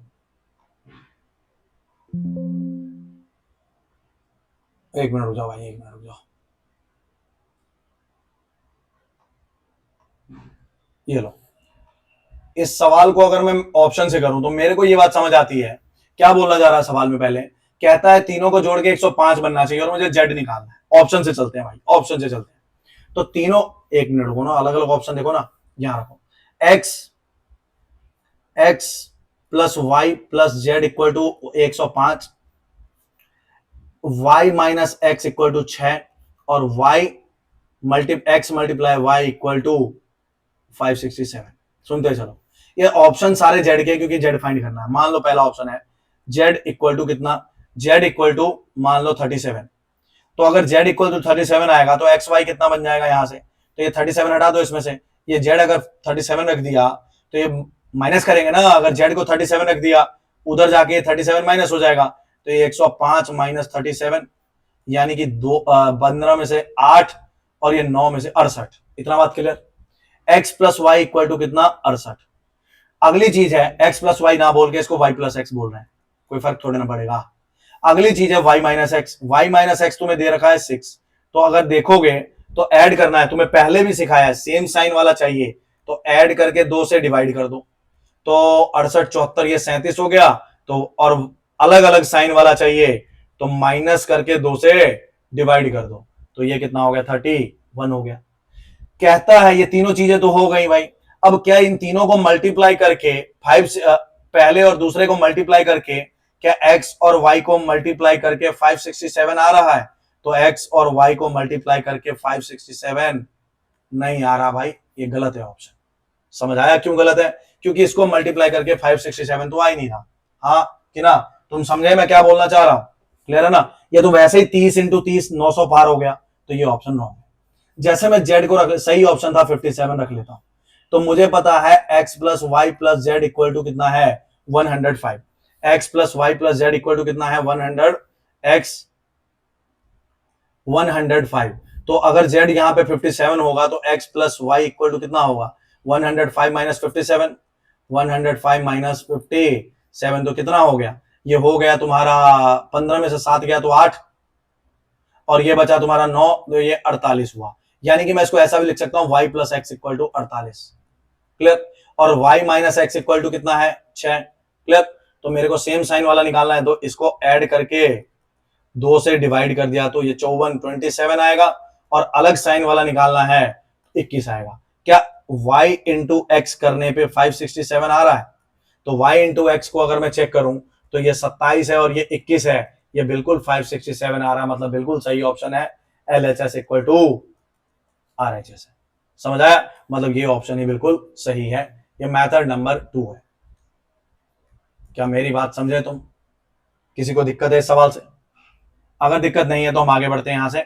एक मिनट रुक जाओ भाई, एक मिनट रुक जाओ, ये लो, इस सवाल को अगर मैं ऑप्शन से करूं तो मेरे को ये बात समझ आती है, क्या बोलना जा रहा है सवाल में। पहले कहता है तीनों को जोड़ के 105 बनना चाहिए और मुझे जेड निकालना है। ऑप्शन से चलते हैं भाई, ऑप्शन से चलते हैं। तो तीनों, एक मिनट रुको ना, अलग अलग ऑप्शन देखो ना, यहां रखो। X X plus Y plus Z equal to 105, Y minus X equal to 6, और Y X multiply Y equal to 567। सुनते चलो, ये ऑप्शन सारे जेड के, क्योंकि जेड फाइंड करना है। मान लो पहला ऑप्शन है जेड इक्वल टू कितना, जेड इक्वल टू मान लो 37। तो अगर जेड इक्वल टू 37 आएगा तो एक्स वाई कितना बन जाएगा यहां से, तो ये 37 हटा दो इसमें से। ये जेड अगर 37 रख दिया तो ये माइनस करेंगे ना, अगर जेड को 37 रख दिया उधर जाके 37 माइनस हो जाएगा, तो ये 105 माइनस 37, यानी कि 15 में से 8 और ये 9 में से 68। इतना बात clear. X plus Y equal to कितना, 68। अगली चीज है एक्स प्लस वाई ना बोल के इसको वाई प्लस एक्स बोल रहे हैं, कोई फर्क थोड़े ना पड़ेगा। अगली चीज है Y minus X. Y minus X तुम्हें दे रखा है 6, तो अगर देखोगे तो ऐड करना है, तुम्हें पहले भी सिखाया है, सेम साइन वाला चाहिए तो ऐड करके 2 से डिवाइड कर दो, तो 68 74 ये 37 हो गया। तो और अलग अलग साइन वाला चाहिए तो माइनस करके 2 से डिवाइड कर दो, तो ये कितना हो गया, 31 हो गया। कहता है ये तीनों चीजें तो हो गई भाई, अब क्या इन तीनों को मल्टीप्लाई करके 5 पहले और दूसरे को मल्टीप्लाई करके, क्या x और y को मल्टीप्लाई करके 567 आ रहा है? तो x और y को मल्टीप्लाई करके 567 नहीं आ रहा भाई, ये गलत है ऑप्शन। समझ आया क्यों गलत है? क्योंकि इसको मल्टीप्लाई करके 567 तो आ ही नहीं रहा। हाँ कि ना, तुम समझे मैं क्या बोलना चाह रहा हूं? क्लियर है ना? ये तो वैसे ही 30 इंटू 30 900 पार हो गया, तो ये ऑप्शन रॉन्ग है। जैसे मैं जेड को रख, सही ऑप्शन था 57 रख लेता हूं, तो मुझे पता है x plus Y plus Z equal to कितना है, 105। x plus Y plus Z equal to कितना है, 105। तो अगर z यहां पे 57 होगा तो x plus Y equal to कितना होगा, 105 माइनस 57। 105 माइनस 57 तो कितना हो गया, ये हो गया तुम्हारा 15 में से 7 गया तो 8, और ये बचा तुम्हारा 9, तो ये 48 हुआ। यानी कि मैं इसको ऐसा भी लिख सकता हूं, y plus X equal to 48। Clear? और y minus X equal to कितना है, 6। क्लियर? तो मेरे को सेम साइन वाला निकालना है, तो इसको ऐड करके 2 से डिवाइड कर दिया तो ये 54 27 आएगा, और अलग साइन वाला निकालना है 21 आएगा। क्या y इंटू एक्स करने पे 567 आ रहा है? तो y इंटू एक्स को अगर मैं चेक करूं तो ये 27 है और ये 21 है, ये बिल्कुल 567 आ रहा है, मतलब बिल्कुल सही ऑप्शन है, LHS इक्वल टू RHS है। समझ आया? मतलब ये ऑप्शन ही बिल्कुल सही है, ये मेथड नंबर 2 है। क्या मेरी बात समझे तुम? किसी को दिक्कत है इस सवाल से? अगर दिक्कत नहीं है तो हम आगे बढ़ते हैं यहां से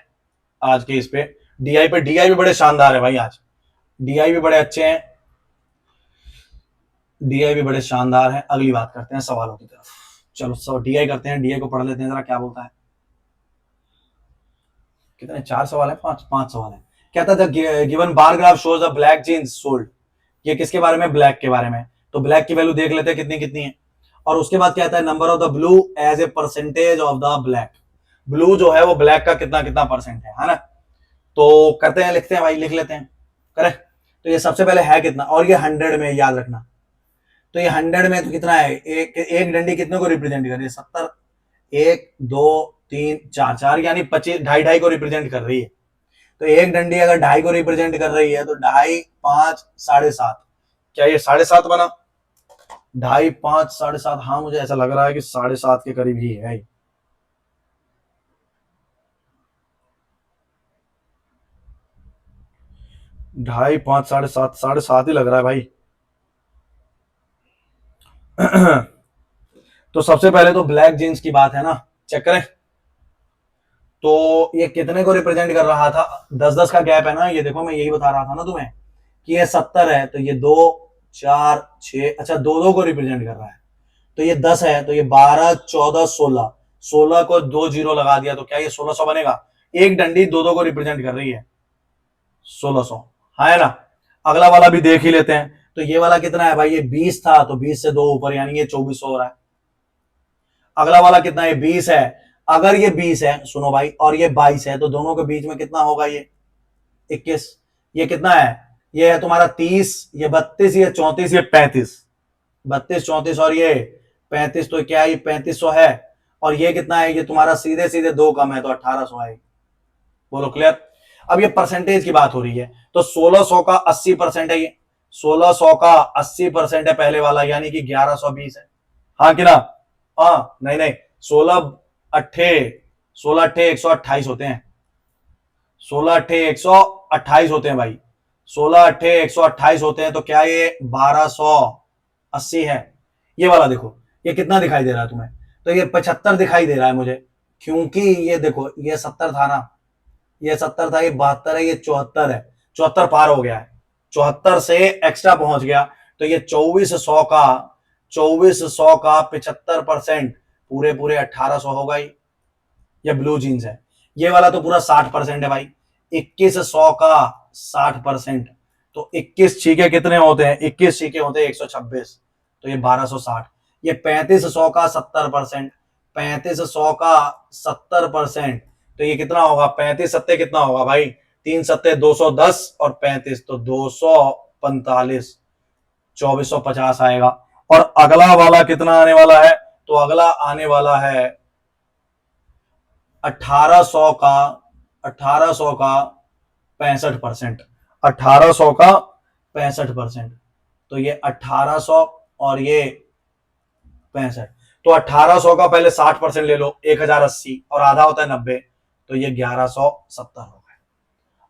आज के इस पे डीआई पे। डीआई भी बड़े शानदार है भाई, आज डीआई भी बड़े अच्छे हैं, डीआई भी बड़े शानदार है। अगली बात करते हैं सवालों की तरफ। चलो डीआई करते हैं, डीआई को पढ़ लेते हैं जरा क्या बोलता है। कितने, 4 सवाल है, 5 सवाल है। कहता था given bar graph shows the black jeans sold. ये किसके बारे में, ब्लैक के बारे में। तो ब्लैक की वैल्यू देख लेते हैं कितनी कितनी है, और उसके बाद कहता है number of the blue as a percentage of the black. Blue जो है वो ब्लैक का कितना कितना परसेंट है ना। तो करते हैं, लिखते हैं भाई, लिख लेते हैं, करें। तो ये सबसे पहले है कितना, और ये 100 में, याद रखना। तो ये 100 में तो कितना है, एक डंडी कितने को रिप्रेजेंट कर रही है, 70। 1 2 3 4 4 यानी 25, 2.5 को रिप्रेजेंट कर रही है। तो एक डंडी अगर 2.5 को रिप्रेजेंट कर रही है तो 2.5 5 7.5, क्या ये 7.5 बना? 2.5 5 7.5, हाँ मुझे ऐसा लग रहा है कि 7.5 के करीब ही है। 2.5 5 7.5 7.5 ही लग रहा है भाई। तो सबसे पहले तो ब्लैक जीन्स की बात है ना, चेक करें। तो ये कितने को रिप्रेजेंट कर रहा था, 10-10 का गैप है ना, ये देखो मैं यही बता रहा था ना तुम्हें कि ये 70 है, तो ये 2 4 6, अच्छा 2 को रिप्रेजेंट कर रहा है। तो ये 10 है, तो ये 12 14 16, 16 को 2 जीरो लगा दिया तो क्या ये 1600 बनेगा। एक डंडी 2 को रिप्रेजेंट कर रही है, 1600, हाँ है ना। अगला वाला भी देख ही लेते हैं। तो ये वाला कितना है भाई, ये 20 था, तो 20 से 2 ऊपर यानी ये 2400 हो रहा है। अगला वाला कितना है, 20 है। अगर ये 20 है, सुनो भाई, और ये 22 है, तो दोनों के बीच में कितना होगा, ये 21। ये कितना है, ये है तुम्हारा 30, ये 32, ये 34, ये 35, 32 34 और ये 35, तो क्या ये 3500 है, और ये कितना है, ये तुम्हारा सीधे सीधे दो कम है तो 1800 है। बोलो क्लियर। अब ये परसेंटेज की बात हो रही है, तो 1600 का 80% है, ये 1600 का 80% है पहले वाला, यानी कि 1120 है। हाँ कि ना? हाँ नहीं नहीं, 16 अट्ठे 128 होते हैं, 16 अट्ठे 128 होते हैं भाई, 16 अट्ठे 128 होते हैं, तो क्या ये 1280 है। ये वाला देखो, ये कितना दिखाई दे रहा है तुम्हें, तो ये 75 दिखाई दे रहा है मुझे, क्योंकि ये देखो ये 70 था ना, ये 70 था, ये 72 है, ये 74 है, 74 पार हो गया है, 74 से एक्स्ट्रा पहुंच गया, तो ये 2400 का 75% पूरे पूरे 1800 होगा ही। ये ब्लू जीन्स है, ये वाला तो पूरा 60% है भाई, 2100 का 60%, तो 21 छीके कितने होते हैं, 21 छीके होते हैं 126, तो ये 1260। ये 3500 का 70%, 3500 का 70%, तो ये कितना होगा, 35 सत्ते कितना होगा भाई, 3 सत्ते 210 और 35 तो 245, 2450 आएगा। और अगला वाला कितना आने वाला है, तो अगला आने वाला है 1800 का 65%, 1800 का 65%, तो ये 1800 और ये 65, तो 1800 का पहले 60% ले लो, 1080 और आधा होता है 90, तो ये 1170 हो गए।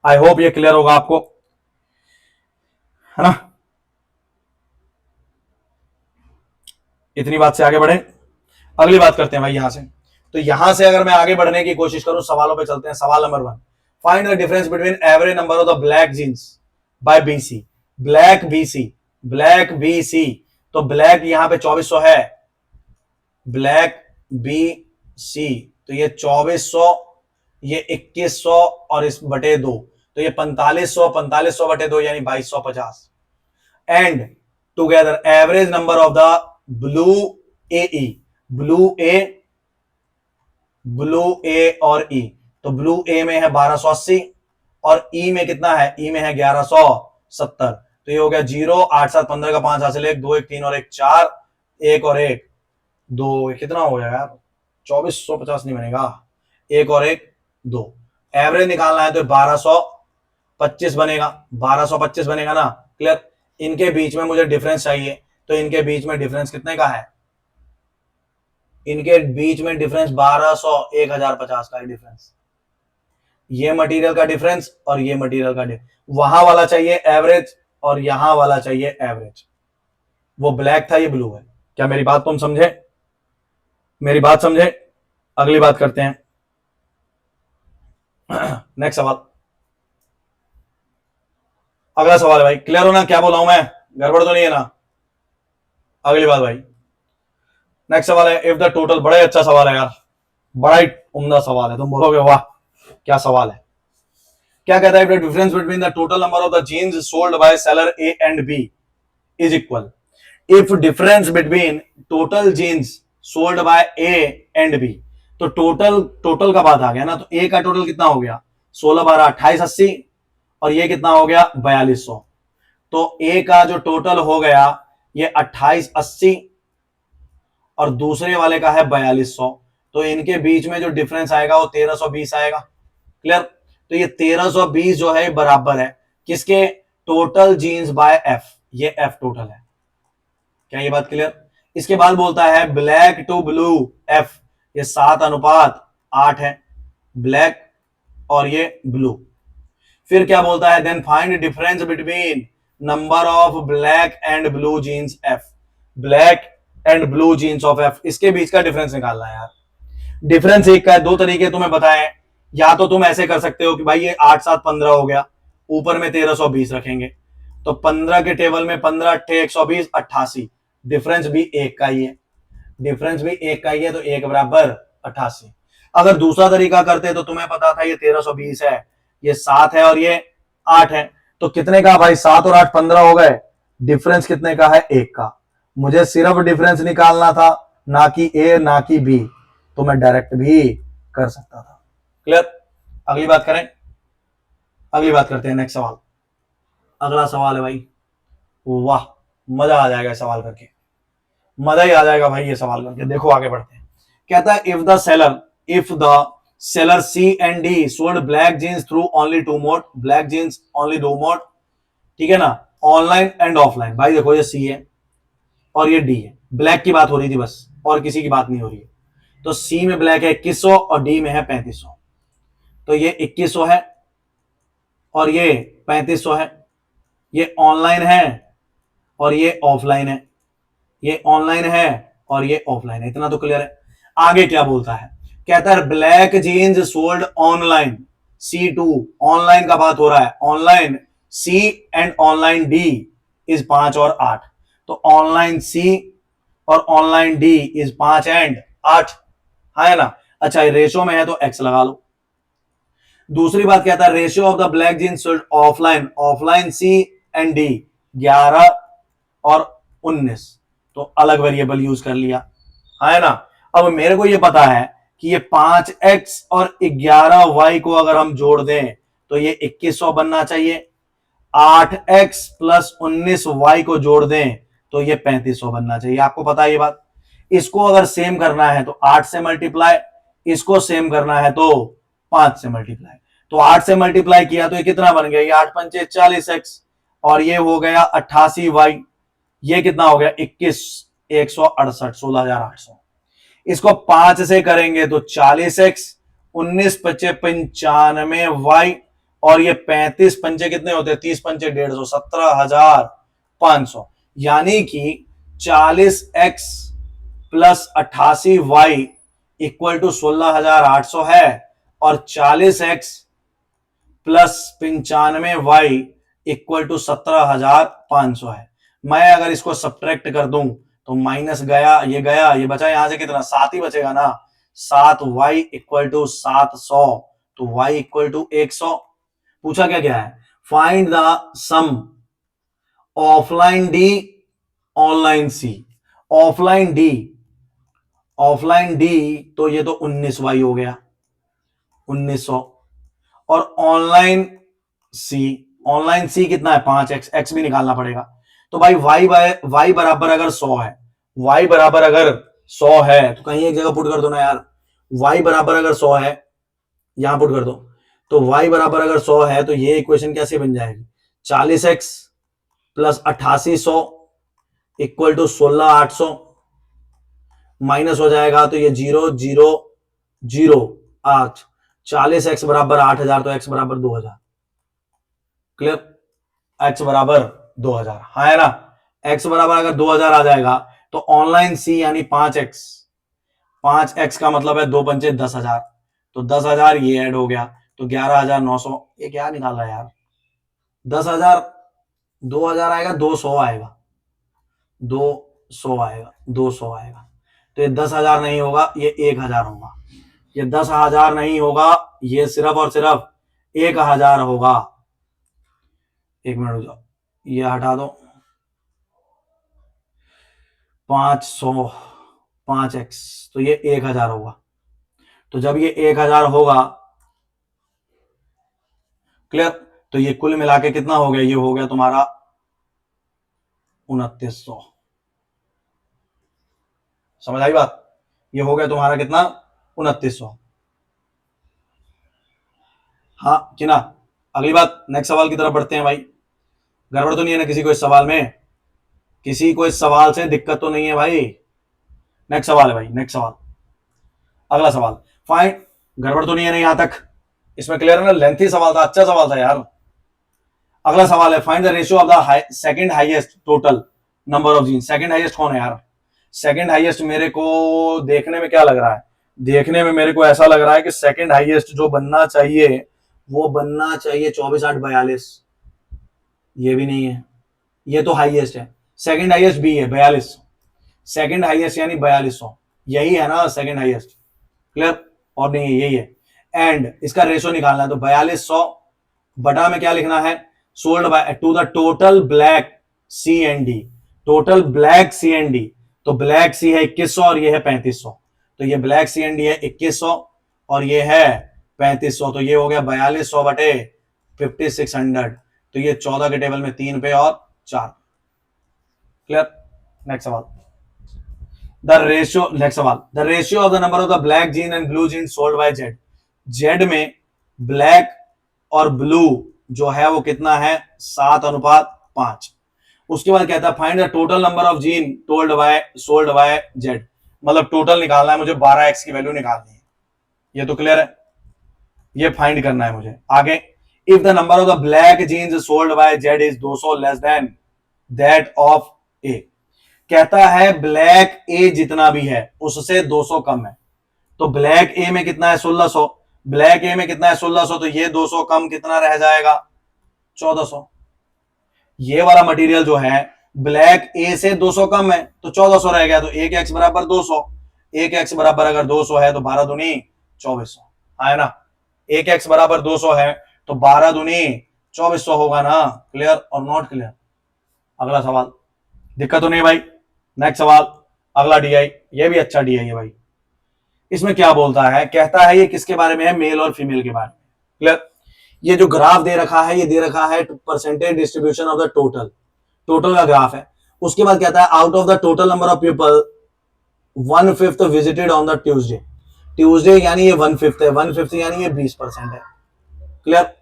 आई होप ये क्लियर होगा आपको, है ना? इतनी बात से आगे बढ़े, अगली बात करते हैं भाई यहां से। तो यहां से अगर मैं आगे बढ़ने की कोशिश करूं, सवालों पे चलते हैं। सवाल number 1, find the difference between average number of the black jeans by BC. Black BC, black BC, तो ब्लैक यहां पे 2400 है, ब्लैक बी सी, तो ये 2400, ये 2100 और इस बटे 2, तो ये 4500 बटे 2 यानी 2250, and together average number of the blue a, blue a और ई, तो ब्लू ए में है 1280 और ई में कितना है, ई में है 1170, तो ये हो गया 0 8 7 15 का 5 हासिल 1 2 1 3 और 1 4, 1 और 1 2, कितना हो गया यार, 2450 नहीं बनेगा, 1 और 1 2, एवरेज निकालना है तो 1225 बनेगा, 1225 बनेगा ना, क्लियर। इनके बीच में मुझे डिफरेंस चाहिए, तो इनके बीच में डिफरेंस कितने का है, इनके बीच में डिफरेंस 1200 1050 का डिफरेंस, ये मटेरियल का डिफरेंस और ये मटेरियल का डिफरेंस, वहां वाला चाहिए एवरेज और यहां वाला चाहिए एवरेज, वो ब्लैक था ये ब्लू है। क्या मेरी बात तुम समझे, मेरी बात समझे? अगली बात करते हैं, नेक्स्ट सवाल, अगला सवाल है भाई, क्लियर हो ना क्या बोला हूं मैं, गड़बड़ तो नहीं है ना? अगली बात भाई, नेक्स्ट सवाल है, इफ द टोटल, बड़ा ही अच्छा सवाल है यार, बड़ा ही उम्दा सवाल है, तुम बोलोगे वाह क्या सवाल है। क्या कहता है, if the difference between the total number of the jeans sold by seller A and B is equal, if difference between total jeans sold by A and B, तो टोटल का बात आ गया ना, तो ए का टोटल कितना हो गया, 16 12 2880 और ये कितना हो गया 4200, तो ए का जो टोटल हो गया ये 2880 और दूसरे वाले का है 4200, तो इनके बीच में जो डिफरेंस आएगा वो 1320 आएगा, क्लियर। तो ये 1320 जो है बराबर है किसके, टोटल जीन्स बाय एफ, ये एफ टोटल है, क्या ये बात क्लियर। इसके बाद बोलता है ब्लैक टू ब्लू एफ, ये 7:8 है, ब्लैक और ये ब्लू। फिर क्या बोलता है, then find difference between number of black and blue jeans F, black and blue jeans of F, इसके बीच का डिफरेंस निकालना है यार। डिफरेंस एक का है, दो तरीके तुम्हें बताएं, या तो तुम ऐसे कर सकते हो कि भाई ये 8 7 15 हो गया, ऊपर में 1320 रखेंगे, तो 15 के टेबल में 15 अट्ठे 120 88, डिफरेंस भी एक का ही है, डिफरेंस भी एक का ही है, तो एक बराबर 88। अगर दूसरा तरीका करते तो तुम्हें पता था ये 1320 है, ये 7 है और ये 8 है, तो कितने का भाई, 7 और 8 15 हो गए, डिफरेंस कितने का है, एक का। मुझे सिर्फ डिफरेंस निकालना था, ना कि ए ना कि बी, तो मैं डायरेक्ट भी कर सकता था, क्लियर। अगली बात करें, अगली बात करते हैं, नेक्स्ट सवाल, अगला सवाल है भाई, वाह मजा आ जाएगा सवाल करके, मजा ही आ जाएगा भाई ये सवाल करके। देखो आगे बढ़ते हैं। कहता है if the seller C and D sold black jeans through only two mode, black jeans only दो मोड, ठीक है ना, ऑनलाइन एंड ऑफलाइन। भाई देखो ये सी है और ये डी है, ब्लैक की बात हो रही थी बस, और किसी की बात नहीं हो रही है। तो सी में ब्लैक है 2100 और डी में है 3500। तो ये 2100 है और ये 3500 है, ये ऑनलाइन है और ये ऑफलाइन है, ये ऑनलाइन है और ये ऑफलाइन है। इतना तो क्लियर है। आगे क्या बोलता है, कहता है black jeans sold online C2, online का बात हो रहा है, online C and online D is 5 और 8। तो ऑनलाइन सी और ऑनलाइन डी इज 5 एंड 8, है ना। अच्छा रेशियो में है तो एक्स लगा लो। दूसरी बात कहता है ratio of the black jeans sold offline, offline C and D 11 और 19, तो अलग वेरिएबल यूज कर लिया, है ना। अब मेरे को ये पता है कि ये 5x और 11y को अगर हम जोड़ दें तो ये 2100 बनना चाहिए, 8x प्लस 19y को जोड़ दें तो ये 3500 बनना चाहिए। आपको पता है ये बात। इसको अगर सेम करना है तो 8 से मल्टीप्लाई, इसको सेम करना है तो 5 से मल्टीप्लाई। तो 8 से मल्टीप्लाई किया तो ये कितना बन गया, ये 8 पंचे 40x और ये हो गया 88y, ये कितना हो गया 21 168 16800। इसको 5 से करेंगे तो 40x, 19 पचे 95y और ये 35 पंचे कितने होते हैं, 30 पंचे 150, 17,500। यानी कि 40x plus 88y equal to 16,800 है और 40x plus 95y equal to 17,500 है। मैं अगर इसको सब्ट्रैक्ट कर दूं तो माइनस गया, ये बचा, यहां से कितना 7 ही बचेगा ना, 7y इक्वल टू 700, तो y इक्वल टू 100। पूछा क्या क्या है, find the sum offline D online C. Offline D तो ये तो 19y हो गया 1900, और ऑनलाइन सी कितना है 5x, x भी निकालना पड़ेगा। तो भाई y बराबर अगर 100 है, y बराबर अगर 100 है तो कहीं एक जगह पुट कर दो ना यार, y बराबर अगर 100 है यहां पुट कर दो। तो y बराबर अगर 100 है तो ये इक्वेशन कैसे बन जाएगी, 40x plus 8800 equal to 16,800, minus हो जाएगा तो ये 0 0 0 8, 40x बराबर 8000 तो x बराबर 2000। क्लियर, x बराबर 2000, हाँ है ना। x बराबर अगर 2000 आ जाएगा तो ऑनलाइन सी यानी 5x का मतलब है 2 पंचे 10,000, तो 10,000 ये ऐड हो गया तो 11,900। ये क्या निकाला यार, 10,000 2000 आएगा 200 आएगा 200 आएगा 200 आएगा। तो ये 10,000 नहीं होगा, ये 1,000 होगा। ये 10,000 नहीं होगा, ये सिर्फ और सिर्फ 1,000 होगा। एक मिनट रुक जाओ, ये हटा दो, 500 5x तो ये 1,000 होगा। तो जब ये 1,000 होगा, क्लियर, तो ये कुल मिला के कितना हो गया, ये हो गया तुम्हारा 2900। समझ आई बात, ये हो गया तुम्हारा कितना 2900। हाँ कि ना। अगली बात, नेक्स्ट सवाल की तरफ बढ़ते हैं भाई। गड़बड़ तो नहीं है ना किसी को इस सवाल में, किसी को इस सवाल से दिक्कत तो नहीं है भाई। नेक्स्ट सवाल है भाई, नेक्स्ट सवाल, अगला सवाल। फाइन, गड़बड़ तो नहीं है ना यहां तक, इसमें क्लियर है ना, लेंथी सवाल था, अच्छा सवाल था यार। अगला सवाल है, find the ratio of the second highest total number of jeans. Second highest कौन है यार, सेकंड हाईएस्ट मेरे को देखने में क्या लग रहा है, देखने में मेरे को ऐसा लग रहा है कि सेकंड हाईएस्ट जो बनना चाहिए वो बनना चाहिए 24 8 42। ये भी नहीं है, ये तो हाईएस्ट है। सेकंड हाईएस्ट बी है 42, सेकंड हाईएस्ट यानी 4200, यही है ना सेकंड हाईएस्ट। क्लियर, और नहीं है, यही है। एंड इसका रेशियो निकालना है तो 4200 बटा में क्या लिखना है, sold by to the total black C and D, total black C and D. तो ब्लैक सी है 2100 और ये है 3500, तो ये ब्लैक सी एंड डी है 2100 और ये है 3500, तो ये हो गया 4200 बटे 5600। तो ये 14 के टेबल में 3 पे और 4। क्लियर। नेक्स्ट सवाल। द रेशियो, नेक्स्ट सवाल, the ratio of the number of the black gene and blue gene sold by Z. Z में ब्लैक और ब्लू जो है वो कितना है, 7:5। उसके बाद कहता है find the total number of gene sold by Z. मतलब टोटल निकालना है मुझे, 12x की वैल्यू निकालनी है। ये तो क्लियर है, ये फाइंड करना है मुझे। आगे, if the number of the black jeans sold by Z is 200 less than that of A. कहता है ब्लैक ए जितना भी है उससे 200 कम है। तो ब्लैक ए में कितना है, 1600। ब्लैक ए में कितना है, 1600, तो ये 200 कम कितना रह जाएगा, 1400। ये वाला मटेरियल जो है ब्लैक ए से 200 कम है तो 1400 रह गया। तो 1x बराबर 200, 1x बराबर अगर 200 है तो 12 दूनी 2400 है ना। 1x बराबर 200 है तो 12 दूनी 2400 होगा ना। क्लियर और नॉट क्लियर। अगला सवाल, दिक्कत तो नहीं भाई। नेक्स्ट सवाल, अगला डीआई, ये भी अच्छा डीआई है भाई। इसमें क्या बोलता है, कहता है ये किसके बारे में है, मेल और फीमेल के बारे में। क्लियर। ये जो ग्राफ दे रखा है, ये दे रखा है percentage distribution of the total का ग्राफ है। उसके बाद कहता है out of the total number of people 1/5 visited on the Tuesday यानी ये 1/5 है, 1/5 यानी ये 20% है। क्लियर।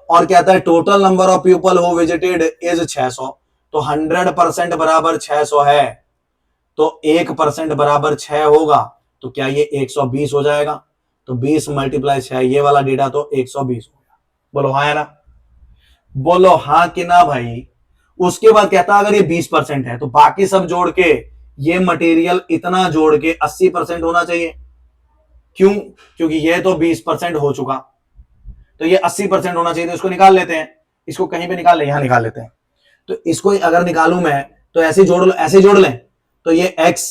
और कहता है total number of people who visited is 600। तो 100% बराबर 600 है, तो 1% बराबर 6 होगा, तो क्या ये 120 हो जाएगा। तो 20 × 6, ये वाला डेटा तो 120 हो गया। बोलो हाँ या ना, बोलो हाँ कि ना भाई। उसके बाद कहता है अगर ये 20% है तो बाकी सब जोड़ के ये मटेरियल इतना जोड़ के 80% होना चाहिए। क्यों, क्योंकि ये तो 20% हो चुका, तो ये 80% होना चाहिए। तो इसको निकाल लेते हैं, इसको कहीं पे निकाल ले, यहां निकाल लेते हैं। तो इसको अगर निकालूं मैं तो ऐसे जोड़ लो, ऐसे जोड़ लें तो ये x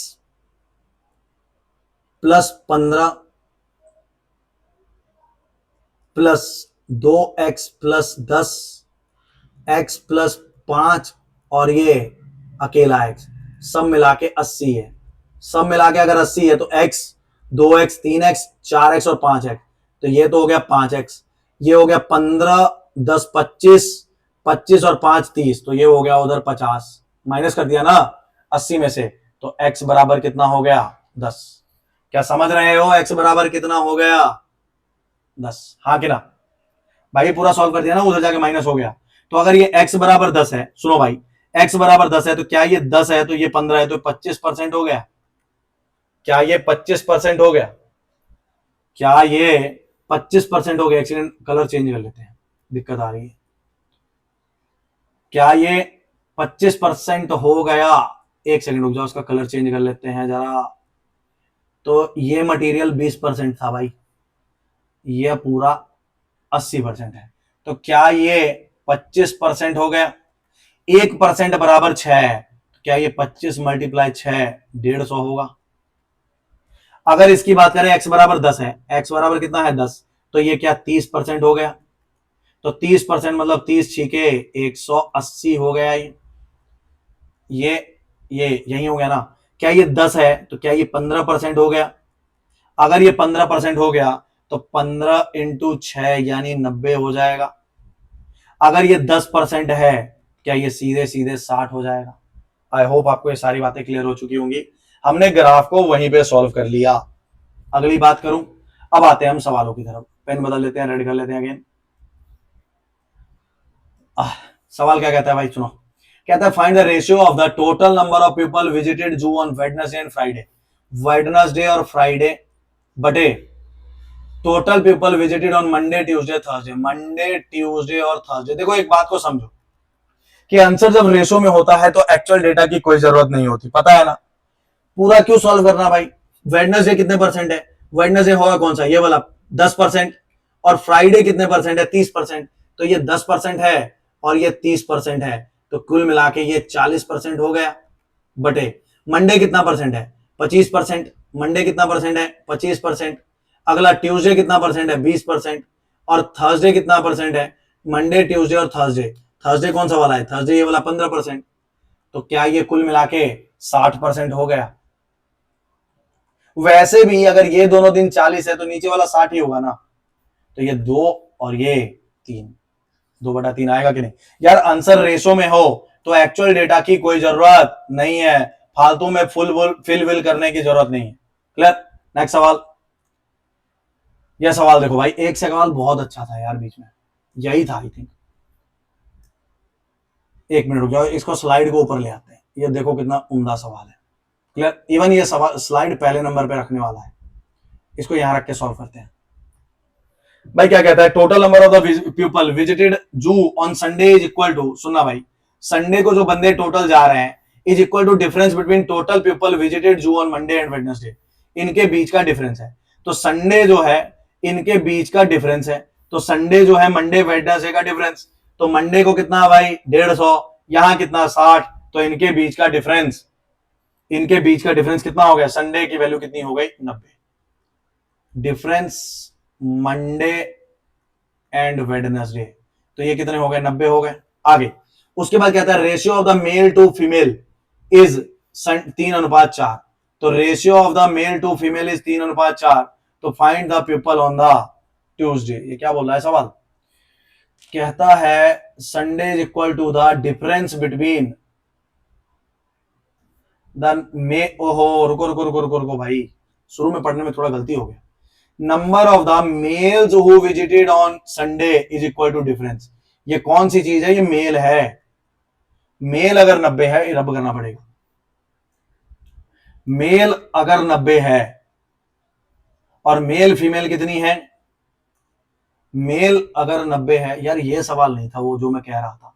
+ 15 + 2x + 10 x + 5 और ये अकेला x, सब मिला के 80 है। सब मिला के अगर 80 है तो x 2x 3x 4x और 5x, तो ये तो हो गया 5x। ये हो गया 15 10 25, 25 और 5 30, तो ये हो गया उधर 50। माइनस कर दिया ना 80 में से, तो x बराबर कितना हो गया, 10। क्या समझ रहे हो, x बराबर कितना हो गया, 10। हाँ कि ना भाई, पूरा सॉल्व कर दिया ना, उधर जाके माइनस हो गया। तो अगर ये x बराबर 10 है, सुनो भाई, x बराबर 10 है तो क्या ये 10 है तो ये 15 है, तो 25% हो गया। क्या ये 25% हो गया, क्या ये 25% हो गया। एक्सीडेंट, कलर चेंज कर लेते हैं, दिक्कत आ रही है। क्या ये 25% हो गया, एक सेकंड रुक जाओ, उसका कलर चेंज कर लेते हैं जरा। तो ये मटेरियल 20% था भाई, ये पूरा 80% है, तो क्या ये 25% हो गया। 1% बराबर 6 है, क्या ये 25 × 6 150 होगा। अगर इसकी बात करें x बराबर 10 है, x बराबर कितना है 10, तो ये क्या 30% हो गया। तो 30% मतलब 30 छीके 180 हो गया। ये यही हो गया ना। क्या ये 10 है तो क्या ये 15% हो गया। अगर ये 15% हो गया तो 15 × 6 यानी 90 हो जाएगा। अगर ये 10% है, क्या ये सीधे सीधे 60 हो जाएगा। आई होप आपको ये सारी बातें क्लियर हो चुकी होंगी। हमने ग्राफ को वहीं पे सॉल्व कर लिया। अगली बात करूं, अब आते हैं हम सवालों की तरफ। पेन बदल लेते हैं, रेड कर लेते हैं अगेन। सवाल क्या कहता है भाई, सुनो। कहता है find the ratio of the total number of people visited zoo on Wednesday and Friday. Wednesday और फ्राइडे बटे total people visited on Monday Tuesday Thursday. Monday Tuesday और थर्सडे। देखो एक बात को समझो कि आंसर जब रेशो में होता है तो एक्चुअल डेटा की कोई जरूरत नहीं होती, पता है ना। पूरा क्यों सॉल्व करना भाई। वेडनेसडे कितने परसेंट है, वेडनेसडे होगा कौन सा, ये वाला 10%, और फ्राइडे कितने परसेंट है, 30%। तो ये 10% है और ये 30% है, तो कुल मिला के ये 40% हो गया। बटे मंडे कितना परसेंट है, 25%। मंडे कितना परसेंट है, 25%। अगला ट्यूसडे कितना परसेंट है, 20%। और थर्सडे कितना परसेंट है, मंडे ट्यूसडे और थर्सडे। थर्सडे कौन सा वाला है, थर्सडे ये वाला 15%। तो क्या ये कुल मिला के 60% हो गया। वैसे भी अगर ये दोनों दिन 40 है तो नीचे वाला 60 ही होगा ना। तो ये 2 और ये 3, 2/3 आएगा कि नहीं यार? आंसर रेशो में हो तो एक्चुअल डेटा की कोई जरूरत नहीं है, फालतू में फिल विल करने की जरूरत नहीं है। क्लियर? नेक्स्ट सवाल। यह सवाल देखो भाई, एक सवाल बहुत अच्छा था यार बीच में, यही था आई थिंक। एक मिनट रुक जाओ, इसको स्लाइड को ऊपर ले आते हैं। ये देखो कितना उम्दा सवाल है। क्लियर? इवन ये सवाल स्लाइड पहले नंबर पे रखने वाला है, इसको यहां रख के सॉल्व करते हैं। भाई क्या कहता है, total number of the people visited zoo on Sunday is equal to, सुनना भाई, संडे को जो बंदे टोटल जा रहे हैं is equal to difference between total people visited zoo on Monday and Wednesday. इनके बीच का डिफरेंस है। तो संडे जो है इनके बीच का डिफरेंस है, तो संडे जो है मंडे वेडनेसडे का डिफरेंस, तो मंडे को कितना भाई 150, यहां कितना 60, तो इनके बीच का डिफरेंस, इनके बीच का डिफरेंस कितना हो गया? संडे की वैल्यू कितनी हो गई? 90। डिफरेंस मंडे एंड वेडनेसडे, तो ये कितने हो गए? 90 हो गए। आगे उसके बाद कहता है ratio of the male to female is 3:4, तो ratio of the male to female is 3:4, तो find the people on the Tuesday. ये क्या बोल रहा है सवाल? कहता है Sunday is equal to the difference between the may, ओहो रुको रुको रुको रुको रुको भाई, शुरू में पढ़ने में थोड़ा गलती हो गया। Number of the males who visited on Sunday is equal to difference. ये कौन सी चीज है? ये मेल है। मेल अगर 90 है, रब करना पड़ेगा, मेल अगर 90 है और मेल फीमेल कितनी है? मेल अगर 90 है, यार ये सवाल नहीं था वो जो मैं कह रहा था।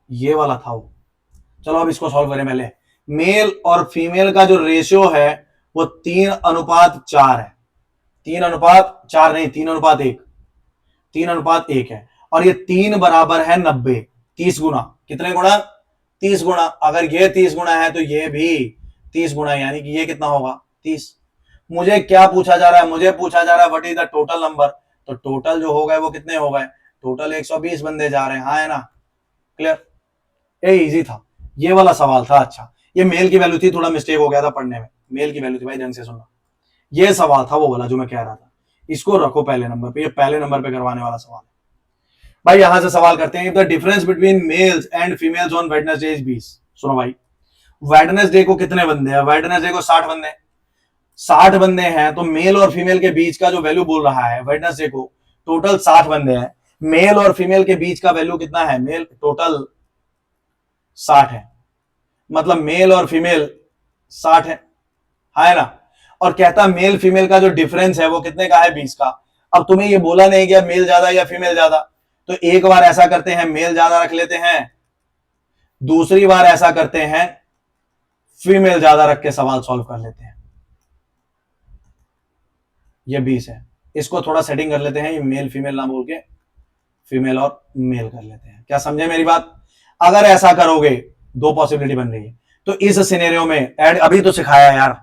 ये वाला था वो। चलो अब इसको सॉल्व करें पहले। मेल और फीमेल का जो रेशियो है वो 3:4 है। 3:4 नहीं, 3:1, 3:1 है। और ये 3 बराबर है 90, 30 गुना। कितने गुना? 30 गुना। अगर ये 30 गुना है तो ये भी 30 गुना, यानी कि ये कितना होगा? 30। मुझे क्या पूछा जा रहा है? मुझे पूछा जा रहा है what is the total number. तो टोटल जो हो गए वो कितने हो गए? टोटल 120 बंदे जा रहे हैं, हाँ है ना? क्लियर? ये इजी था, ये वाला सवाल था। अच्छा, ये मेल की वैल्यू थी, थोड़ा मिस्टेक हो गया था पढ़ने में। मेल की वैल्यू थी भाई, ढंग से सुनना। ये सवाल था वो वाला जो मैं कह रहा था। इसको रखो पहले नंबर पे, ये पहले नंबर पे करवाने वाला सवाल है। भाई यहां से सवाल करते हैं, the difference between mails and females on Wednesday is 20। सुनो भाई, वेडनेसडे को कितने बंदे हैं? वेडनेसडे को 60 बंदे, 60 बंदे हैं, तो मेल और फीमेल के बीच का जो वैल्यू बोल रहा है वेडनेसडे को, टोटल 60 बंदे हैं, मेल और फीमेल के बीच का वैल्यू कितना है? मेल टोटल 60 है, मतलब मेल और फीमेल 60 है ना? और कहता मेल फीमेल का जो डिफरेंस है वो कितने का है? 20 का। अब तुम्हें ये बोला नहीं गया मेल ज्यादा या फीमेल ज्यादा, तो एक बार ऐसा करते हैं मेल ज्यादा रख लेते हैं, दूसरी बार ऐसा करते हैं फीमेल ज्यादा रख के सवाल सॉल्व कर लेते हैं। ये 20 है, इसको थोड़ा सेटिंग कर लेते हैं, ये मेल फीमेल ना बोल के फीमेल और मेल कर लेते हैं। क्या समझे मेरी बात? अगर ऐसा करोगे, दो पॉसिबिलिटी बन रही है। तो इस सिनेरियो में ऐड, अभी तो सिखाया यार,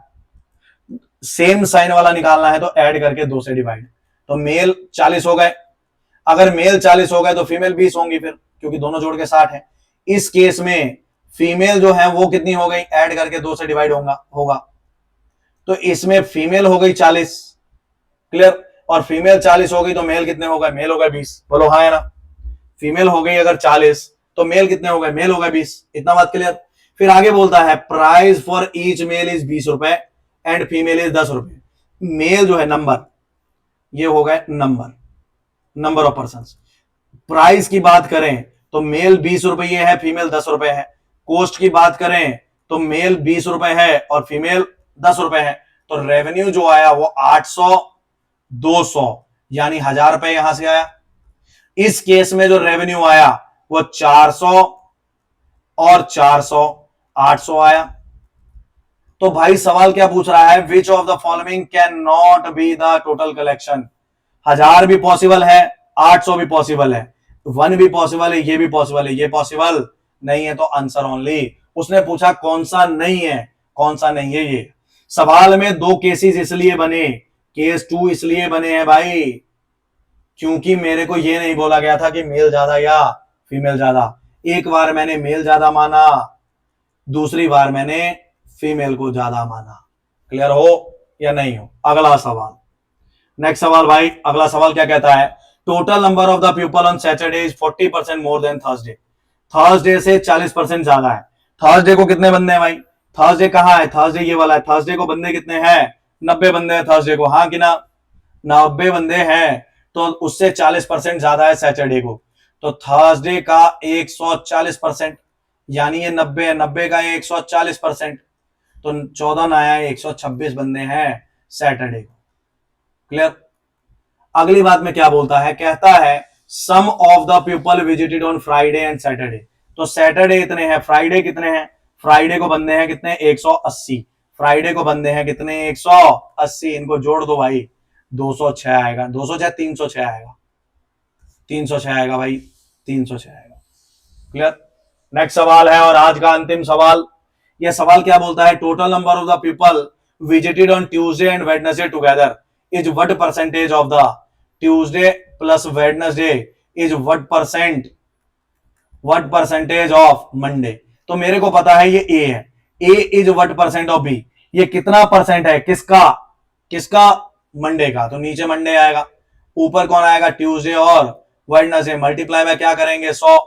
सेम साइन वाला निकालना है तो ऐड करके 2 से डिवाइड, तो मेल 40 हो गए। अगर मेल 40 हो गए तो फीमेल 20 होंगी फिर, क्योंकि दोनों जोड़ के 60 है। इस केस में फीमेल जो है वो कितनी हो गई? ऐड करके 2 से डिवाइड होगा, तो इसमें फीमेल हो गई 40। क्लियर? और फीमेल 40 हो गई तो मेल कितने हो गए? मेल हो गए 20। बोलो हाँ है ना? फीमेल हो गई अगर 40 तो मेल कितने हो गए? मेल हो गए 20। इतना बात क्लियर? फिर आगे बोलता है price for each male is 20 रुपए एंड फीमेल इज 10 रुपए। मेल जो है नंबर, ये हो गए नंबर ऑफ पर्सन। प्राइस की बात करें तो मेल 20 रुपये है, फीमेल 10 रुपए है। कॉस्ट की बात करें तो मेल 20 रुपए है और फीमेल 10 रुपए है। तो रेवेन्यू जो आया वो 800 200 यानी 1000 रुपए यहां से आया। इस केस में जो रेवेन्यू आया वो 400 और 400 800 आया। तो भाई सवाल क्या पूछ रहा है? Which of the following can not be the total collection? 1000 भी पॉसिबल है, 800 भी पॉसिबल है, 1 भी पॉसिबल है, ये भी पॉसिबल है, ये पॉसिबल नहीं है, तो आंसर ओनली। उसने पूछा कौन सा नहीं है, कौन सा नहीं है। ये सवाल में 2 केसेस इसलिए बने, केस 2 इसलिए बने हैं भाई क्योंकि मेरे को ये नहीं बोला गया था कि मेल ज्यादा या फीमेल ज्यादा। एक बार मैंने मेल ज्यादा माना, दूसरी बार मैंने फीमेल को ज्यादा माना। क्लियर हो? या नहीं हो। अगला सवाल, नेक्स्ट सवाल भाई, अगला सवाल क्या कहता है, total number of the people on Saturday is 40% more than Thursday. Thursday से 40% ज्यादा है। थर्सडे को कितने बंदे हैं भाई, थर्सडे कहाँ है, थर्सडे ये वाला है, थर्सडे को बंदे कितने हैं, 90 बंदे हैं थर्सडे को, हाँ कि ना, 90 बंदे हैं, तो उससे 40% ज्यादा है सैटरडे को। तो थर्सडे का 140%, यानी ये 90 है, 90 का 140%, तो 14 ना आया, 126 बंदे हैं सैटरडे को। क्लियर। अगली बात में क्या बोलता है, कहता है sum of the people visited on Friday and Saturday. तो सैटरडे इतने हैं, फ्राइडे कितने हैं, फ्राइडे को बंदे हैं कितने, 180। फ्राइडे को बंदे हैं कितने, 180, इनको जोड़ दो भाई, 206 आएगा, 206 306 आएगा, 306 आएगा भाई, 306 आएगा। क्लियर। नेक्स्ट सवाल है और आज का अंतिम सवाल। यह सवाल क्या बोलता है, total number of the people visited on Tuesday and Wednesday together is what percentage of the Tuesday plus Wednesday is what percentage of Monday. तो मेरे को पता है ये ए है, a is what percent of b, ये कितना percent है किसका, किसका, मंडे का, तो नीचे मंडे आएगा, ऊपर कौन आएगा, ट्यूसडे और वेडनेसडे, मल्टीप्लाई में क्या करेंगे 100।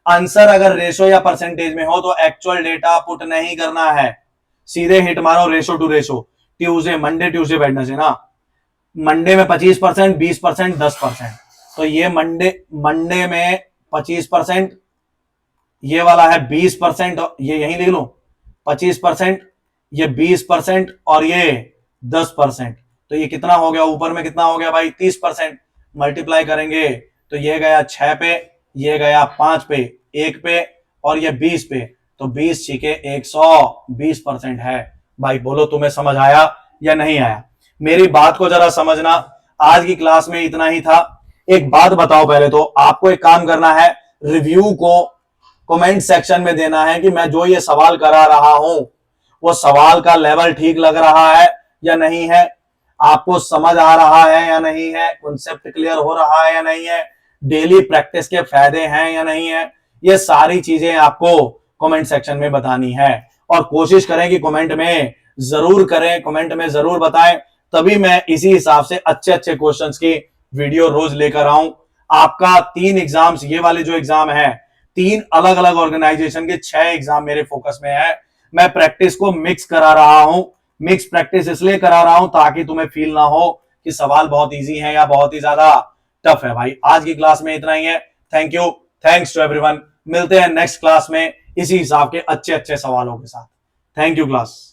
आंसर अगर रेशो या परसेंटेज में हो तो एक्चुअल डेटा पुट नहीं करना है, सीधे हिट मारो ratio two ratio, Tuesday Monday Tuesday Wednesday ना, मंडे में 25%, 20%, 10%, तो ये मंडे में 25%, ये वाला है 20%, ये यहीं लिख लो 25%, ये 20% और ये 10%, तो ये कितना हो गया, ऊपर में कितना हो गया भाई 30%। मल्टीप्लाई करेंगे तो ये गया 6 पे, ये गया 5 पे, 1 पे और ये 20 पे, तो 20 छिके 120% है। भाई बोलो तुम्हें समझ आया या नहीं आया, मेरी बात को जरा समझना। आज की क्लास में इतना ही था। एक बात बताओ, पहले तो आपको एक काम करना है, रिव्यू को कमेंट सेक्शन में देना है कि मैं जो ये सवाल करा रहा हूं वो सवाल का लेवल ठीक लग रहा है या नहीं है, आपको समझ आ रहा है या नहीं है, कॉन्सेप्ट क्लियर हो रहा है या नहीं है, डेली प्रैक्टिस के फायदे हैं या नहीं है, ये सारी चीजें आपको कमेंट सेक्शन में बतानी है। और कोशिश करें कि कमेंट में जरूर करें, कमेंट में जरूर बताएं, तभी मैं इसी हिसाब से अच्छे अच्छे क्वेश्चंस की वीडियो रोज लेकर आऊं। आपका 3 एग्जाम्स, ये वाले जो एग्जाम है 3 अलग अलग ऑर्गेनाइजेशन के 6 एग्जाम मेरे फोकस में है। मैं प्रैक्टिस को मिक्स करा रहा हूं, मिक्स प्रैक्टिस इसलिए करा रहा हूं ताकि तुम्हें फील ना हो कि सवाल बहुत इजी है या बहुत ही ज्यादा टफ है। भाई आज की क्लास में इतना ही है। Thank you, thanks to everyone. मिलते हैं नेक्स्ट क्लास में इसी हिसाब के अच्छे अच्छे सवालों के साथ। Thank you class.